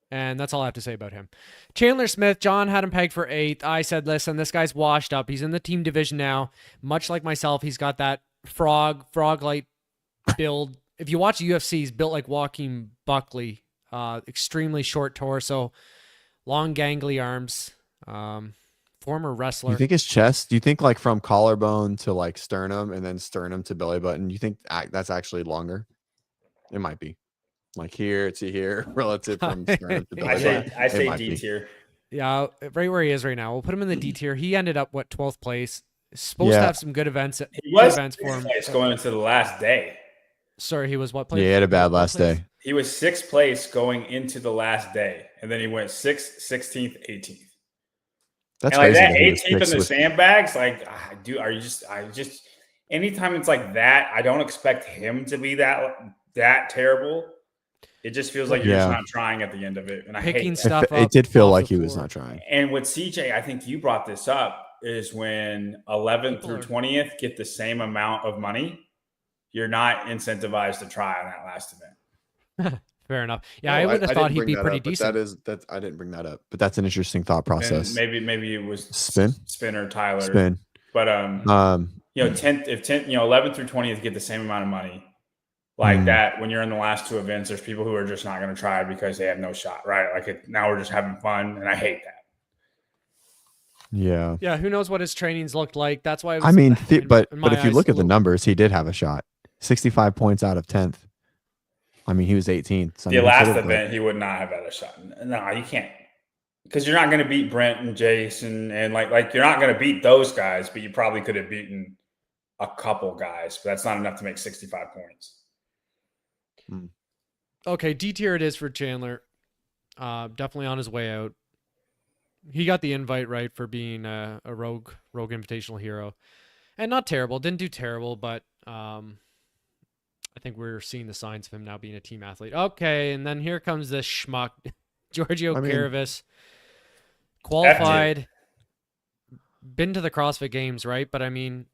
And that's all I have to say about him. Chandler Smith, John had him pegged for 8th. I said, listen, this guy's washed up. He's in the team division now. Much like myself, he's got that frog-like build. If you watch UFC, he's built like Joaquin Buckley. Extremely short torso, long gangly arms. Former wrestler. You think his chest? Do you think like from collarbone to like sternum and then sternum to belly button? You think that's actually longer? It might be. Like here to here, relative from sternum to belly button. I say D tier. Yeah, right where he is right now. We'll put him in the D tier. He ended up 12th place. Supposed to have some good events. He was events for him. Going into the last day. Sorry, he was what place? Yeah, he had a bad last day. He was 6th place going into the last day, and then he went 6th, 16th, 18th. That's and crazy. That 18th in the sandbags, anytime it's like that, I don't expect him to be that terrible. It just feels like you're just not trying at the end of it, and I hate stuff that. It did feel like he was not trying. And with CJ, I think you brought this up, is when 11th through 20th get the same amount of money, you're not incentivized to try on that last event. Fair enough. Yeah, I would have thought he'd be pretty decent. I didn't bring that up, but that's an interesting thought process. And maybe it was Spin or Tyler. Spin. But 11th through 20th get the same amount of money. Like that, when you're in the last 2 events, there's people who are just not going to try because they have no shot, right? Now we're just having fun, and I hate that. Yeah. Yeah, who knows what his trainings looked like? That's why. But if you look at the numbers, he did have a shot. 65 points out of 10th. I mean, he was 18th. So the last event, he would not have had a shot. No, you can't, because you're not going to beat Brent and Jason, and like you're not going to beat those guys, but you probably could have beaten a couple guys, but that's not enough to make 65 points. Okay, D tier it is for Chandler. Definitely on his way out. He got the invite right for being a rogue invitational hero, and not terrible. Didn't do terrible, but I think we're seeing the signs of him now being a team athlete. Okay, and then here comes this schmuck, Giorgio I mean, Caravis qualified, been to the CrossFit Games, right? But I mean,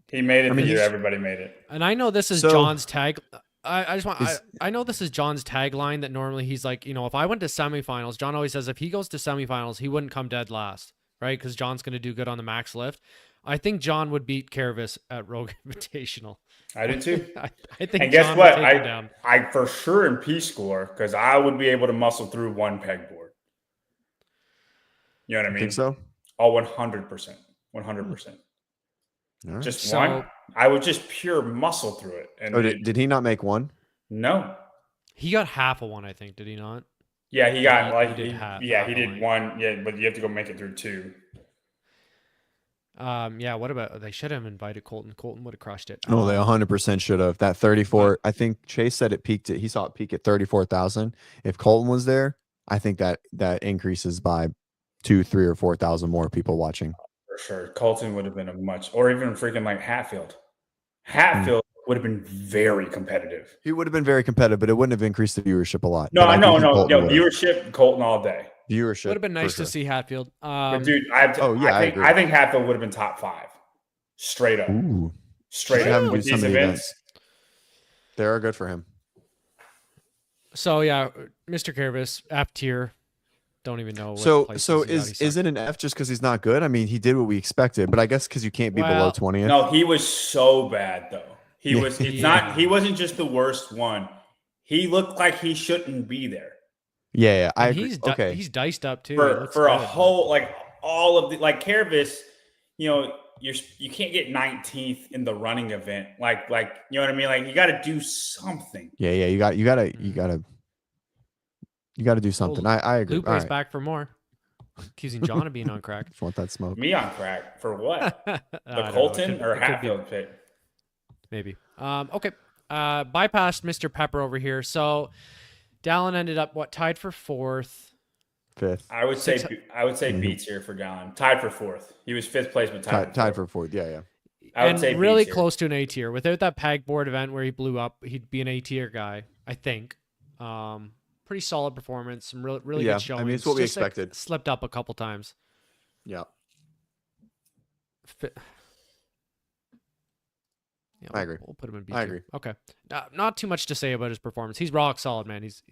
he made it. I mean, Everybody made it. And I know this is So- John's tag. I just want. I know this is John's tagline that normally he's like, if I went to semifinals, John always says if he goes to semifinals, he wouldn't come dead last, right? Because John's going to do good on the max lift. I think John would beat Caravis at Rogue Invitational. I do too. I think. And guess John what? would take him down. I for sure in P score because I would be able to muscle through one pegboard. You know what I mean? Think so? Oh, 100%. 100%. Right. Just one. I would just pure muscle through it. And did he not make one? No. He got half of one, I think. Did he not? Yeah, he got he did he did one. Yeah, but you have to go make it through two. Yeah. What about they should have invited Colton? Colton would have crushed it. No, they 100% should have. That 34. I think Chase said it peaked. He saw it peak at 34,000. If Colton was there, I think that increases by 2,000, 3,000, or 4,000 more people watching. For sure, Colton would have been or even freaking like Hatfield. Hatfield would have been very competitive. He would have been very competitive, but it wouldn't have increased the viewership a lot. No, viewership, Colton all day. Viewership would have been nice to see Hatfield. But dude, I think Hatfield would have been top 5, straight up. Ooh. Straight up with these events. They are good for him. So yeah, Mr. Caravis, F tier. Don't even know. So is it an F just because he's not good? I mean, he did what we expected, but I guess because you can't be below 20th. No, he was so bad though. He was. It's not. He wasn't just the worst one. He looked like he shouldn't be there. Yeah. I agree. He's diced up too for a whole all of the Caravis. You can't get 19th in the running event. Like you know what I mean? Like you got to do something. Yeah. You got to do something. I agree. Lupe's back for more. Accusing John of being on crack. Just want that smoke. Me on crack for what? The Colton or Hatfield pick? Maybe. Okay. Bypassed Mr. Pepper over here. So Dallin ended up tied for 4th. 5th. I would say beats here for Dallin. Tied for 4th. He was 5th place, but tied for 4th. Yeah. I would say really close to an A tier. Without that pegboard event where he blew up, he'd be an A tier guy, I think. Pretty solid performance, some really good showing. I mean, it's what we expected. Slipped up a couple times. Yeah. I agree. We'll put him in B tier. I agree. Okay. Not too much to say about his performance. He's rock solid, man. He's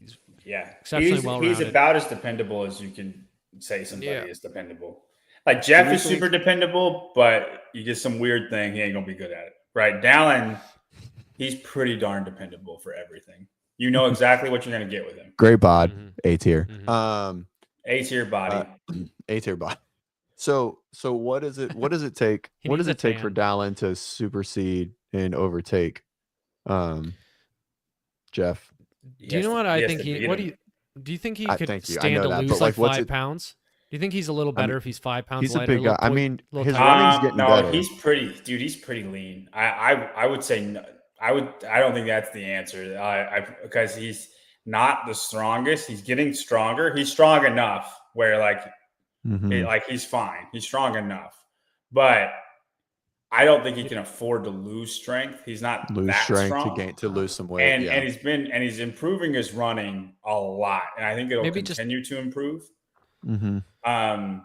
exceptionally well-rounded. He's about as dependable as you can say somebody is dependable. Like Jeff is super dependable, but you get some weird thing, he ain't gonna be good at it. Right? Dallin, he's pretty darn dependable for everything. You know exactly what you're going to get with him. Great bod, A tier. A tier body. A tier body. So what does it take? What does it take for Dallin to supersede and overtake Jeff? Do you know what I think do you think he could stand to lose like 5 pounds? Do you think he's a little better if he's 5 pounds lighter? He's a big guy. I mean, his running's getting better. He's pretty lean. I would say no. I don't think that's the answer. Because he's not the strongest. He's getting stronger. He's strong enough where he's fine. He's strong enough, but I don't think he can afford to lose strength. He's not lose that strength strong. to lose some weight. And he's improving his running a lot, and I think it'll continue to improve. Mm-hmm.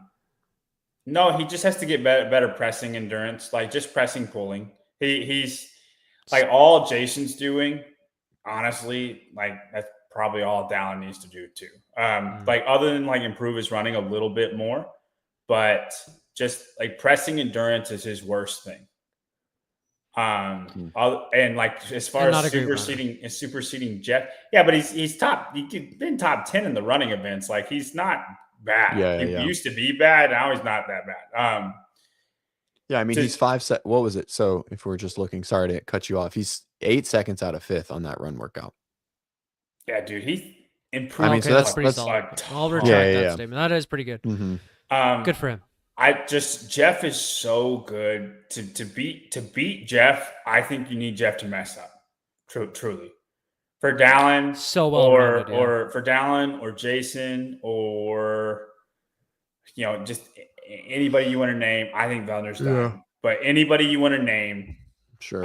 No, he just has to get better pressing endurance, like just pressing, pulling. He's like all Jason's doing, honestly, like that's probably all Dallin needs to do too. Like other than like improve his running a little bit more, but just like pressing endurance is his worst thing. And like as far as superseding Jeff, yeah, but he's top. He's been top 10 in the running events. Like he's not bad. He used to be bad. Now he's not that bad. Yeah, I mean, he's 5 seconds. What was it? So if we're just looking, sorry to cut you off. He's 8 seconds out of 5th on that run workout. Yeah, dude, he's improved. I mean, so that's pretty solid. I'll retract that statement. That is pretty good. Mm-hmm. Good for him. Jeff is so good to beat Jeff. I think you need Jeff to mess up. Truly. For Dallin, so well or for Dallin or Jason or just anybody you want to name. I think Vellner's done. But anybody you want to name, sure.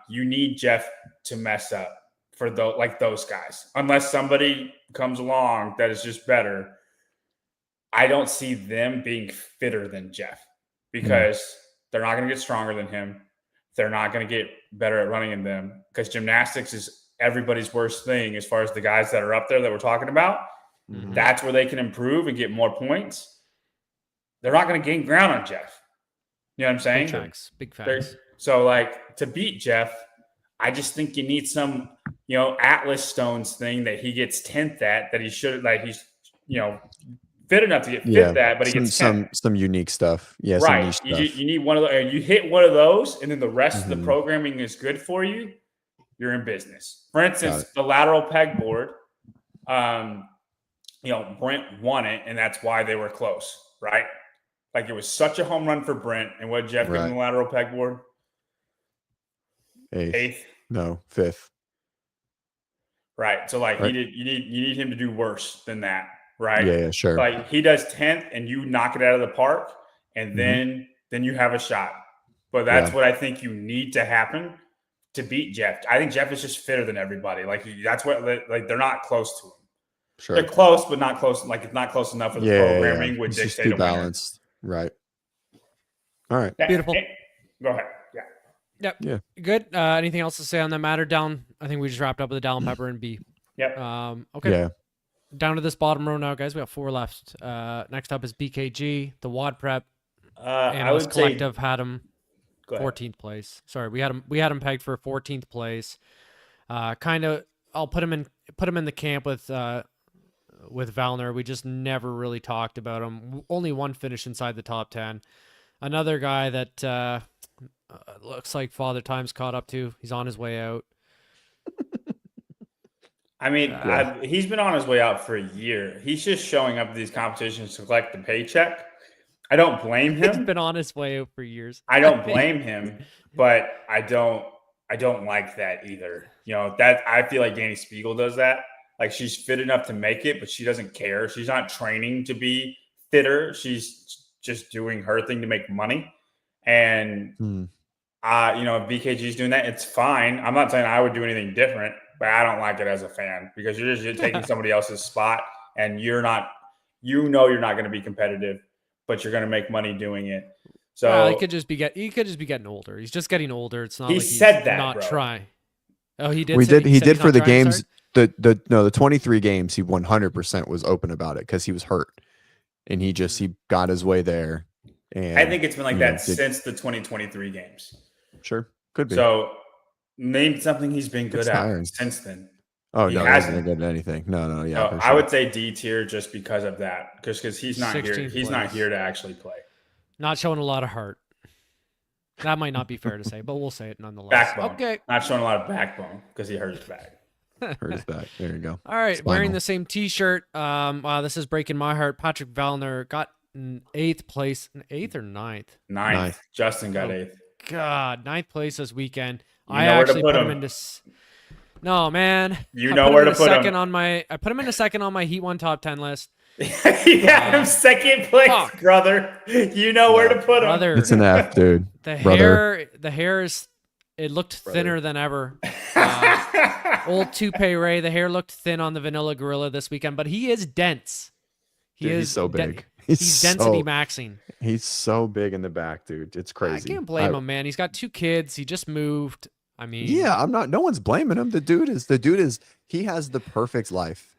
You need Jeff to mess up for those guys. Unless somebody comes along that is just better, I don't see them being fitter than Jeff because they're not going to get stronger than him. They're not going to get better at running in them because gymnastics is everybody's worst thing as far as the guys that are up there that we're talking about. Mm-hmm. That's where they can improve and get more points. They're not going to gain ground on Jeff. You know what I'm saying? Big facts. So, like, to beat Jeff, I just think you need some, Atlas Stones thing that he gets 10th at, that he should, like, he's, fit enough to get fifth at, but he gets 10th. Some unique stuff. Yeah, right. Some niche stuff. You need one of those, and you hit one of those, and then the rest of the programming is good for you. You're in business. For instance, the lateral pegboard, Brent won it, and that's why they were close, right? Like, it was such a home run for Brent, and what did Jeff get in the lateral pegboard? Eighth. No, 5th. Right. So, like, you need him to do worse than that, right? Yeah, sure. Like, he does 10th, and you knock it out of the park, and then you have a shot. But that's what I think you need to happen to beat Jeff. I think Jeff is just fitter than everybody. Like, that's what, like, they're not close to him. Sure. They're close, but not close. Like, it's not close enough for the programming would it's dictate too balanced. Right. All right. Beautiful. Go ahead. Yeah. Yep. Yeah. Good. Anything else to say on that matter? Down. I think we just wrapped up with the Dallin Pepper and B. Yep. Okay. Yeah. Down to this bottom row now, guys. We got 4 left. Next up is BKG, the WODprep. Analyst Collective had him 14th place. Sorry, we had him pegged for 14th place. Kind of. I'll put him in the camp with Valner. We just never really talked about him. Only one finish inside the top 10. Another guy that looks like Father Time's caught up to. He's on his way out. I mean, he's been on his way out for a year. He's just showing up at these competitions to collect the paycheck. I don't blame him. He's been on his way out for years. I don't blame him, but I don't like that either. That I feel like Danny Spiegel does that. Like, she's fit enough to make it, but she doesn't care. She's not training to be fitter. She's just doing her thing to make money. And, if BKG's doing that, it's fine. I'm not saying I would do anything different, but I don't like it as a fan because you're taking somebody else's spot and you're not going to be competitive, but you're going to make money doing it. So he could just be getting older. He's just getting older. It's not. He like he's said that, not bro. trying. Oh, he did. He did for the games. The 23 games. He 100% was open about it because he was hurt, and he got his way there. And I think it's been like that since the 2023 games. Sure, could be. So name something he's been good at since then. Oh, he hasn't been good at anything. No, yeah. Sure. I would say D tier just because of that, because he's not here. He's not here to actually play. Not showing a lot of heart. That might not be fair to say, but we'll say it nonetheless. Backbone. Okay. Not showing a lot of backbone because he hurt his back. Hurt his back. There you go. All right. Wearing the same T-shirt. Wow, this is breaking my heart. Patrick Valner got 8th place. 8th or 9th? 9th. Justin got 8th. God, 9th place this weekend. I actually put him into. No, man. You know where to put him. I put him in a second on my Heat 1 top 10 list. You got him second place, brother. You know where to put him. Brother. It's an F, dude. The hair is. It looked thinner than ever. Old Toupee Ray. The hair looked thin on the Vanilla Gorilla this weekend, but he is dense. He's so big. He's density maxing. He's so big in the back, dude. It's crazy. I can't blame him, man. He's got 2 kids. He just moved. I mean, yeah, I'm not. No one's blaming him. The dude is. He has the perfect life,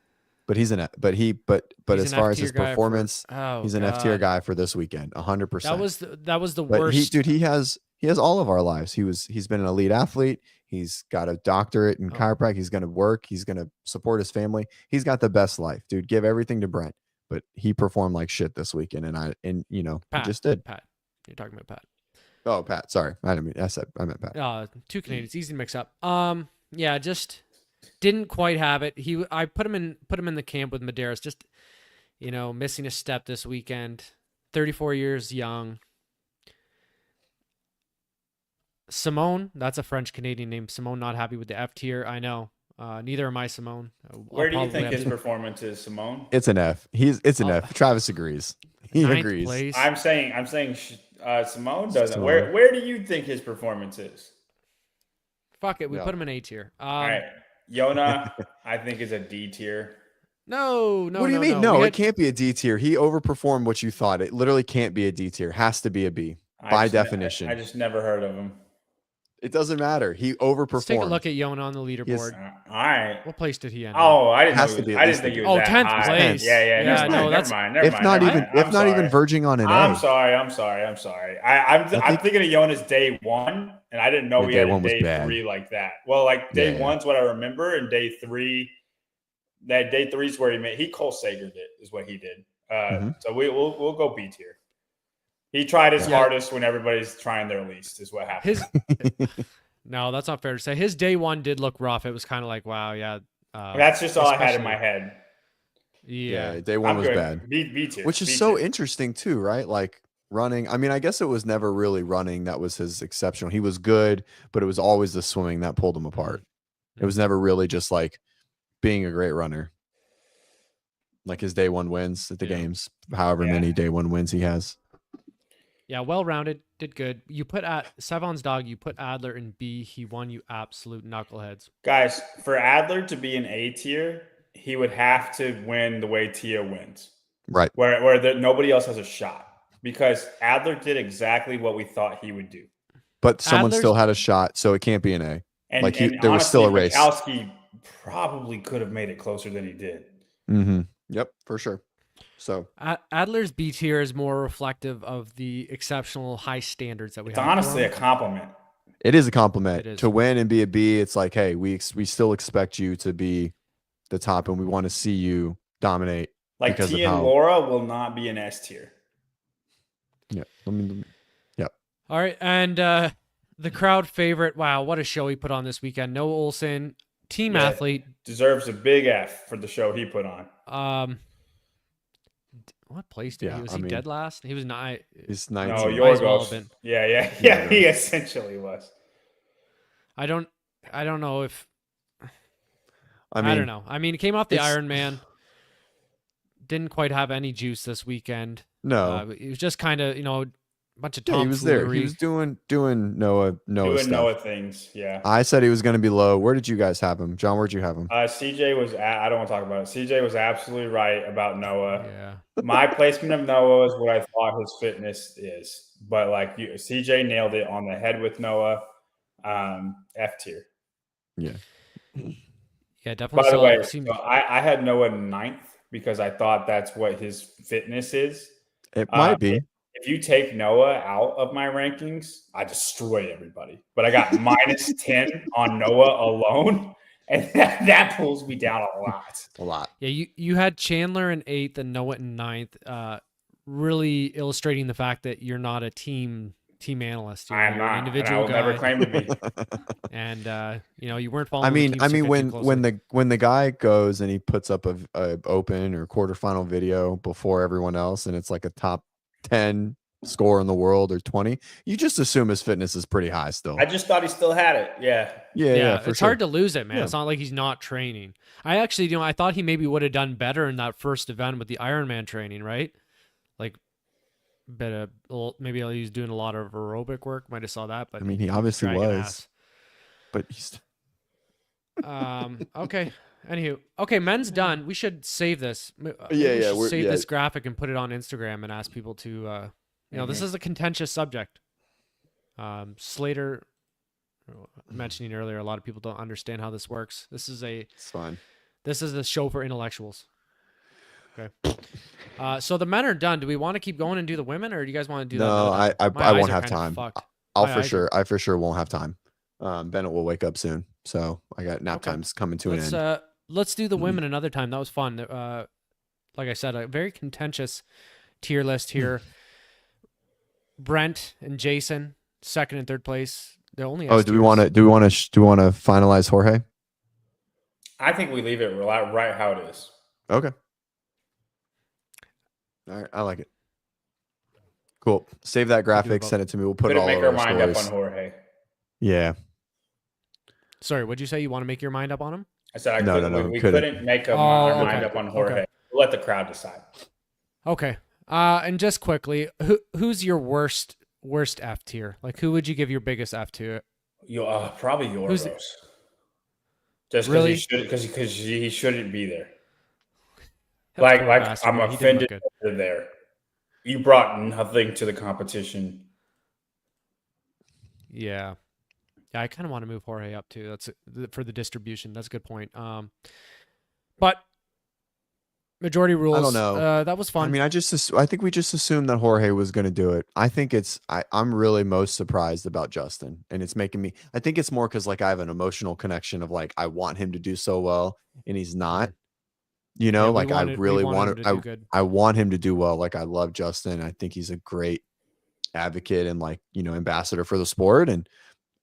but he's as far as his performance, he's an F tier guy for this weekend. 100%. That was the worst. He has all of our lives. He's been an elite athlete. He's got a doctorate in chiropractic. He's going to work. He's going to support his family. He's got the best life, dude. Give everything to Brent. But he performed like shit this weekend, Pat, he just did. Pat, you're talking about Pat. Oh, Pat. Sorry, I meant Pat. 2 Canadians, easy to mix up. Yeah, just didn't quite have it. I put him in the camp with Medeiros. Just missing a step this weekend. 34 years young. Simone, that's a French Canadian name. Simone, not happy with the F tier. I know. Neither am I, Simone. Where do you think his performance is, Simone? It's an F. It's an F. Travis agrees. He agrees. Place. I'm saying Simone doesn't. Where do you think his performance is? Fuck it. We put him in A tier. All right. Yona, I think, is a D tier. No. What do you mean? No, it can't be a D tier. He overperformed what you thought. It literally can't be a D tier. Has to be a B by definition. I just never heard of him. It doesn't matter. He overperformed. Let's take a look at Yona on the leaderboard. All right. What place did he end? Oh, I didn't know. I didn't think he was that 10th high. place. Yeah. No, Never mind. If not even verging on an A. I'm sorry. I'm thinking of Yona's day 1, and I didn't know he had a day 3 like that. Well, like day 1's what I remember, and day 3, that day 3 is where he Cole Sagered it, is what he did. So we'll go B tier. He tried his hardest when everybody's trying their least, is what happened. No, that's not fair to say. His day 1 did look rough. It was kind of like, wow, yeah. That's just all I had in my head. Yeah, day 1 was bad. B tier. Which is so interesting too, right? Like running. I mean, I guess it was never really running that was his exceptional. He was good, but it was always the swimming that pulled him apart. It was never really just like being a great runner. Like his day 1 wins at the games, however many day 1 wins he has. Yeah, well-rounded, did good. You put Sevon's dog, you put Adler in B. He won, you absolute knuckleheads. Guys, for Adler to be an A tier, he would have to win the way Tia wins. Right. Where nobody else has a shot. Because Adler did exactly what we thought he would do. But someone still had a shot, so it can't be an A. And, like there honestly, was still a race. Mikowski probably could have made it closer than he did. Mm-hmm. Yep, for sure. So Adler's B tier is more reflective of the exceptional high standards that we have. It's honestly a compliment. It is a compliment. To win and be a B. It's like, hey, we still expect you to be the top, and we want to see you dominate. Like Tia and Laura will not be an S tier. Yeah. Yep. All right, and the crowd favorite. Wow, what a show he put on this weekend. Noah Olson, team athlete, deserves a big F for the show he put on. What place did he? Was he dead last? He was not. He's 19. No, Yorgos. Yeah. He essentially was. I don't know if. I don't know. I mean, it came off the Ironman. Didn't quite have any juice this weekend. No, it was just kind of a bunch of tomfoolery. He was there. He was doing Noah stuff. Noah things. Yeah. I said he was going to be low. Where did you guys have him, John? Where'd you have him? CJ was. I don't want to talk about it. CJ was absolutely right about Noah. Yeah. My placement of Noah is what I thought his fitness is, but like CJ nailed it on the head with Noah. F tier. Yeah. Yeah, definitely. By the way, so I had Noah 9th because I thought that's what his fitness is. It might be. If you take Noah out of my rankings, I destroy everybody. But I got minus 10 on Noah alone, and that pulls me down a lot. Yeah, you had Chandler in 8th and Noah in 9th, really illustrating the fact that you're not a team analyst. I'm not. An individual and I will never claim to be. And you weren't following. I mean, when the guy goes and he puts up a open or quarterfinal video before everyone else, and it's like a top 10 score in the world or 20, you just assume his fitness is pretty high still. I just thought he still had it. Yeah. It's hard to lose it, man. It's not like he's not training. I actually, I thought he maybe would have done better in that first event with the Ironman training, right? Like, maybe he was doing a lot of aerobic work. Might have saw that, but I mean, he obviously was. But he's okay. Anywho, okay, men's done. We should save this. Save this graphic and put it on Instagram and ask people to. This is a contentious subject. Slater mentioning earlier, a lot of people don't understand how this works. It's fine. This is a show for intellectuals. Okay. So the men are done. Do we want to keep going and do the women, or do you guys want to do that? No, I won't have time. I for sure won't have time. Bennett will wake up soon, so I got nap times coming to an end. Let's do the women another time. That was fun. Like I said, a very contentious tier list here. Brent and Jason, 2nd and 3rd place. The only. Do we want to finalize Jorge? I think we leave it right how it is. Okay. All right, I like it. Cool. Save that graphic. Send it to me. We'll put it all over our stories. Make our mind up on Jorge. Yeah. Sorry, what'd you say? You want to make your mind up on him? I said we couldn't make our mind up on Jorge. Okay. We'll let the crowd decide. Okay. And just quickly, who's your worst F tier? Like, who would you give your biggest F to? Probably Yorgos. Just Really? because he shouldn't be there. That poor Like bastard, I'm man. He didn't look offended good. that you're there. You brought nothing to the competition. Yeah. Yeah, I kind of want to move Jorge up too. That's for the distribution. That's a good point. But majority rules. I don't know. That was fun. I mean, I think we just assumed that Jorge was going to do it. I think I'm really most surprised about Justin, and it's making me. I think it's more because like I have an emotional connection of like I want him to do so well, and he's not. You know, Yeah, like I really wanted him want to do good. I want him to do well. Like I love Justin. I think he's a great advocate and like ambassador for the sport, and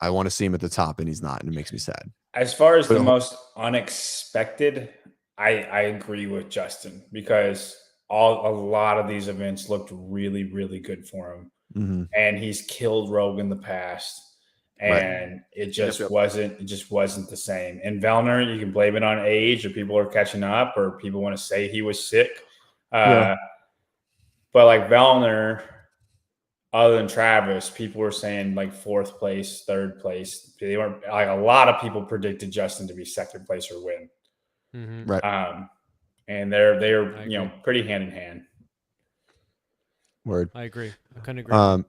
I want to see him at the top, and he's not, and it makes me sad. As far as But the most unexpected, I agree with Justin because a lot of these events looked really, really good for him. Mm-hmm. And he's killed Rogue in the past. And it just wasn't the same. And Vellner, you can blame it on age or people are catching up or people want to say he was sick. But like Vellner, other than Travis, people were saying like 4th place, 3rd place. They weren't like a lot of people predicted Justin to be 2nd place or win. Mm-hmm. Right. And they're pretty hand in hand. Word. I agree. I couldn't agree more.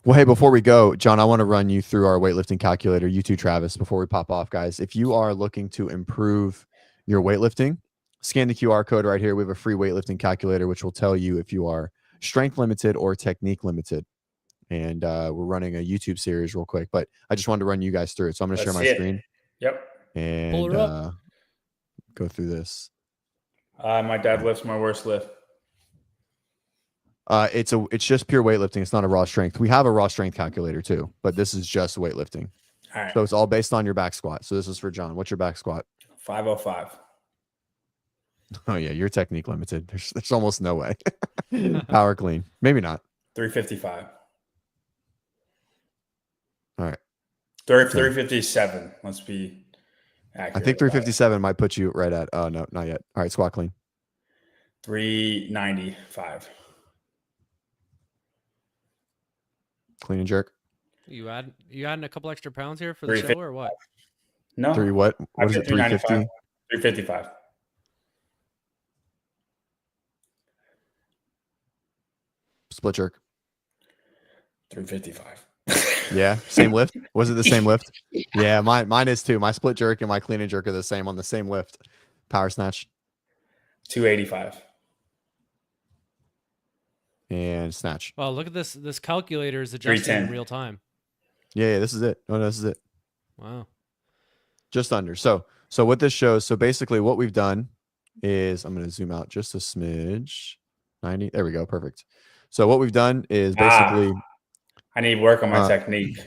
Well, hey, before we go, John, I want to run you through our weightlifting calculator. You too, Travis, before we pop off, guys. If you are looking to improve your weightlifting, scan the QR code right here. We have a free weightlifting calculator, which will tell you if you are strength limited or technique limited. And we're running a YouTube series real quick, but I just wanted to run you guys through it. So I'm going to share my screen. Yep. And go through this. My deadlift's my worst lift. It's just pure weightlifting. It's not a raw strength. We have a raw strength calculator too, but this is just weightlifting. All right. So it's all based on your back squat. So this is for John. What's your back squat? 505. Oh yeah, you're technique limited. There's almost no way. Power clean. Maybe not. 355. All right. 357. Let's be accurate. I think 357 might put you right at. Oh no, not yet. All right, squat clean. 395. Clean and jerk. You adding a couple extra pounds here for the show or what? No. What is it? 350? 355. Split jerk. 355. Yeah, same lift. Was it the same lift? Yeah, mine is too. My split jerk and my clean and jerk are the same on the same lift. Power snatch. 285. And snatch. Oh, look at this. This calculator is adjusting in real time. Yeah, this is it. Oh, no, this is it. Wow. Just under. So what this shows, so basically what we've done is, I'm going to zoom out just a smidge. 90. There we go. Perfect. So what we've done is basically. I need work on my technique.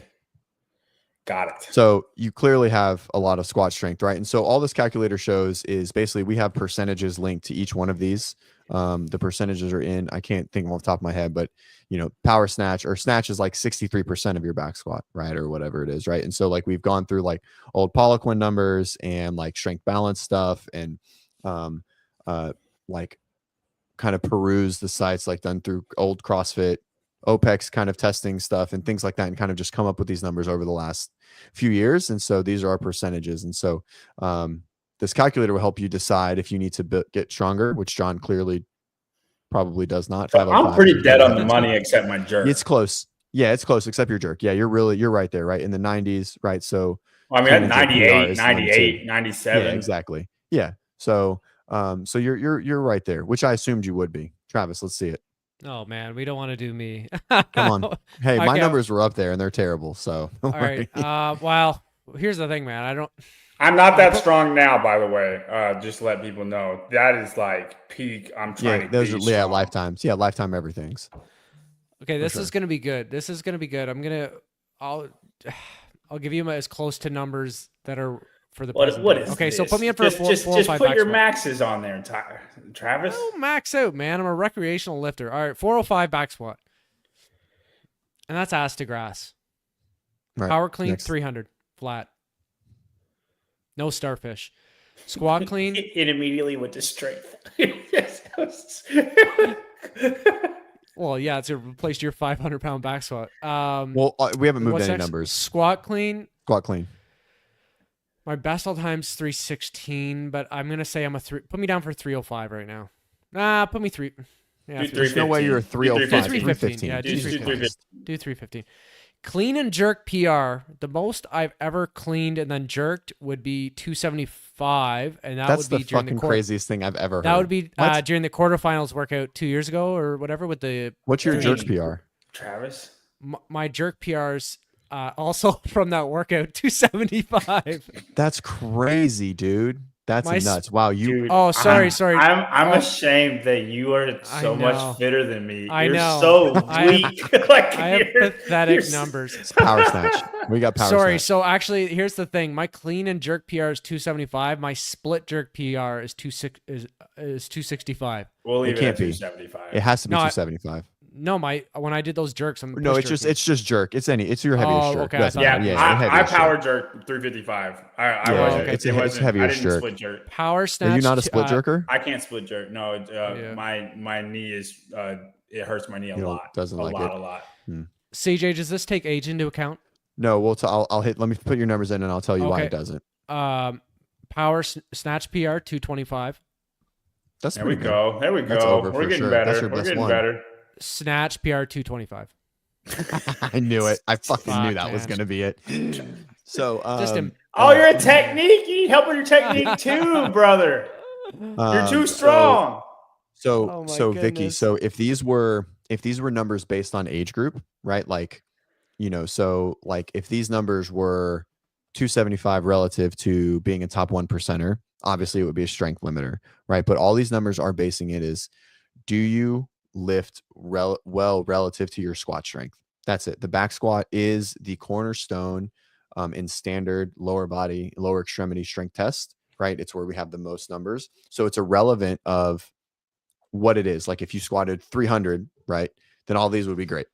Got it. So you clearly have a lot of squat strength, right? And so all this calculator shows is basically we have percentages linked to each one of these. The percentages are in, I can't think of off the top of my head, but power snatch or snatch is like 63% of your back squat, right? Or whatever it is, right? And so like we've gone through like old Poliquin numbers and like strength balance stuff and like kind of peruse the sites like done through old CrossFit, OPEX kind of testing stuff and things like that, and kind of just come up with these numbers over the last few years. And so these are our percentages. And so this calculator will help you decide if you need to get stronger, which John clearly probably does not. I'm pretty dead on the money except my jerk. It's close. Yeah, it's close except your jerk. Yeah, you're right there, right? In the 90s, right? So I mean, 98, 98, 97. Yeah, exactly. Yeah. So so you're right there, which I assumed you would be. Travis, let's see it. Oh man, we don't want to do me. Come on. Hey, my numbers were up there and they're terrible. So all right. Well, here's the thing, man. I'm not that strong now, by the way. Just to let people know. That is like peak. I'm trying to those are lifetimes. Yeah, lifetime everything's. Okay, this is gonna be good. This is gonna be good. I'll give you as close to numbers that are for the present. What is okay? This? So put me in for a 4 just or 5 put your squat. maxes on there, Travis. Oh, max out, man. I'm a recreational lifter. All right, 405 back squat, and that's ass to grass. Right. Power clean, Next. 300 flat. No starfish. Squat clean. It immediately went to strength. Well, yeah, it's replaced your 500-pound back squat. Well, we haven't moved any numbers. Squat clean. Squat clean. My best all time's 316, but I'm gonna say put me down for 305 right now. Put me three. Yeah, there's no way you're a 305. 315. Yeah, do 315. Do 315. Clean and jerk PR. The most I've ever cleaned and then jerked would be 275, and that's would be the fucking craziest thing I've ever heard. That would be during the quarterfinals workout 2 years ago or whatever. With the what's your jerk PR, Travis? My jerk PRs also from that workout 275. That's crazy, dude. That's nuts. Wow, you. Dude, sorry. I'm ashamed that you are so much fitter than me. You're so weak. I have pathetic numbers. It's power snatch. We got power snatch. So actually, here's the thing. My clean and jerk PR is 275. My split jerk PR is 265. We'll leave it can't be 275. It has to be 275. No, when I did those jerks, it's just jerk. It's your heaviest jerk. Okay, I power jerk 355. It's heaviest jerk. Split jerk. Power snatch. Are you not a split jerker? I can't split jerk. No, my knee is it hurts my knee a lot. Doesn't like it. A lot. CJ, does this take age into account? No, I'll hit. Let me put your numbers in, and I'll tell you why it doesn't. Power snatch PR 225. That's There we go. We're getting better. We're getting better. Snatch PR 225. I knew it. I fucking knew that was gonna be it. So, you're a technique. You need help with your technique too, brother. You're too strong. So Vicky. So if these were numbers based on age group, right? Like, so like if these numbers were 275 relative to being a top 1%er, obviously it would be a strength limiter, right? But all these numbers are basing it is, do you lift well relative to your squat strength? That's it. The back squat is the cornerstone in standard lower extremity strength test, right? It's where we have the most numbers. So it's irrelevant of what it is. Like if you squatted 300, right, then all these would be great,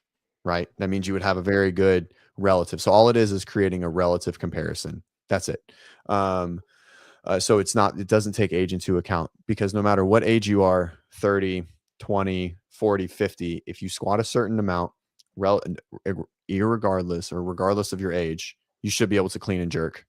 right? That means you would have a very good relative. So all it is creating a relative comparison. That's it. So it doesn't take age into account, because no matter what age you are, 30, 20, 40, 50, if you squat a certain amount, regardless of your age, you should be able to clean and jerk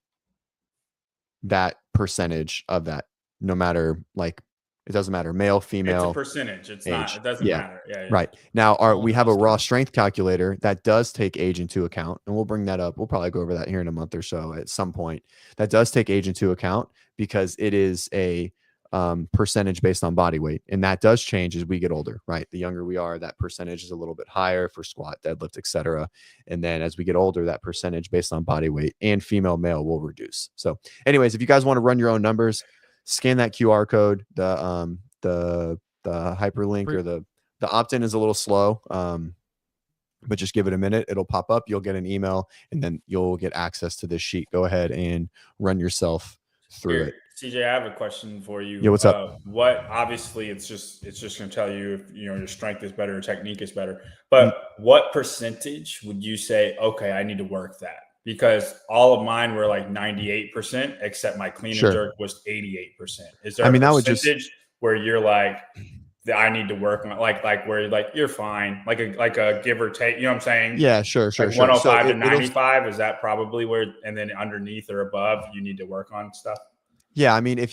that percentage of that, no matter, like, it doesn't matter, male, female. It's a percentage. It's age. Not. It doesn't matter. Yeah. Right. Now, we have a raw strength calculator that does take age into account, and we'll bring that up. We'll probably go over that here in a month or so at some point. That does take age into account because it is a percentage based on body weight, and that does change as we get older, right? The younger we are, that percentage is a little bit higher for squat, deadlift, etc. And then as we get older, that percentage based on body weight and female male will reduce. So anyways, if you guys want to run your own numbers, scan that QR code. The hyperlink or the opt-in is a little slow, but just give it a minute. It'll pop up. You'll get an email, and then you'll get access to this sheet. Go ahead and run yourself through it. CJ, I have a question for you. Yeah, what's up? Obviously it's just going to tell you if your strength is better, your technique is better. But what percentage would you say, okay, I need to work that? Because all of mine were like 98%, except my clean and jerk was 88%. Is there a percentage where you're like, I need to work on, like where you're like, you're fine, like a give or take, you know what I'm saying? Yeah, sure. 105 to 95, is that probably where, and then underneath or above, you need to work on stuff? Yeah, I mean,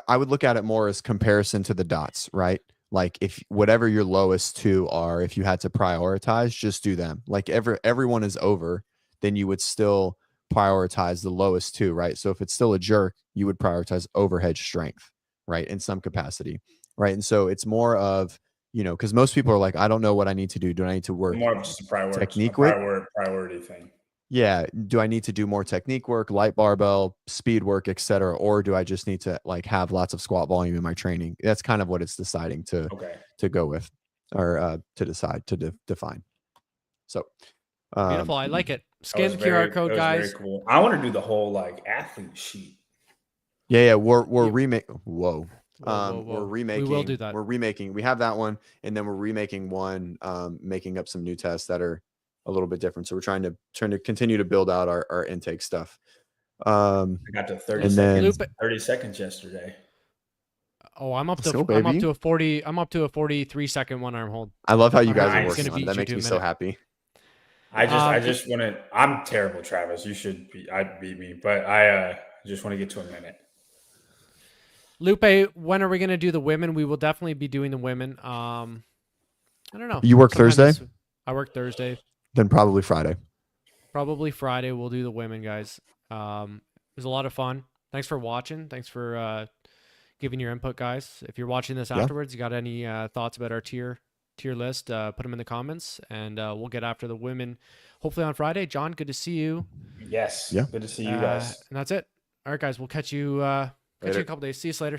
I would look at it more as comparison to the dots, right? Like if whatever your lowest two are, if you had to prioritize, just do them. Like everyone is over, then you would still prioritize the lowest two, right? So if it's still a jerk, you would prioritize overhead strength, right? In some capacity, right? And so it's more of, because most people are like, I don't know what I need to do. Do I need to work more of just a priority thing? Yeah. Do I need to do more technique work, light barbell, speed work, etc., or do I just need to like have lots of squat volume in my training? That's kind of what it's deciding to go with, or to decide to define. So beautiful. I like it. Scan the QR code, guys. Very cool. I want to do the whole like athlete sheet. Yeah. We're remaking. Whoa. We're remaking. We will do that. We're remaking. We have that one, and then we're remaking one, making up some new tests that are a little bit different. So we're trying to continue to build out our intake stuff. I got to 30 seconds yesterday. Oh, I'm up to a 40. I'm up to a 43 second one arm hold. I love how you guys are working on it. That makes me so happy. I just want to. I'm terrible, Travis. You should be. I'd beat me, but I just want to get to a minute. Lupe, when are we going to do the women? We will definitely be doing the women. I don't know. You work Thursday? I work Thursday. Then probably Friday. Probably Friday we'll do the women, guys. It was a lot of fun. Thanks for watching. Thanks for giving your input, guys. If you're watching this afterwards, you got any thoughts about our tier list, put them in the comments, and we'll get after the women hopefully on Friday. John, good to see you. Yes. Yeah. Good to see you guys. And that's it. All right, guys. We'll catch you in a couple days. See you later.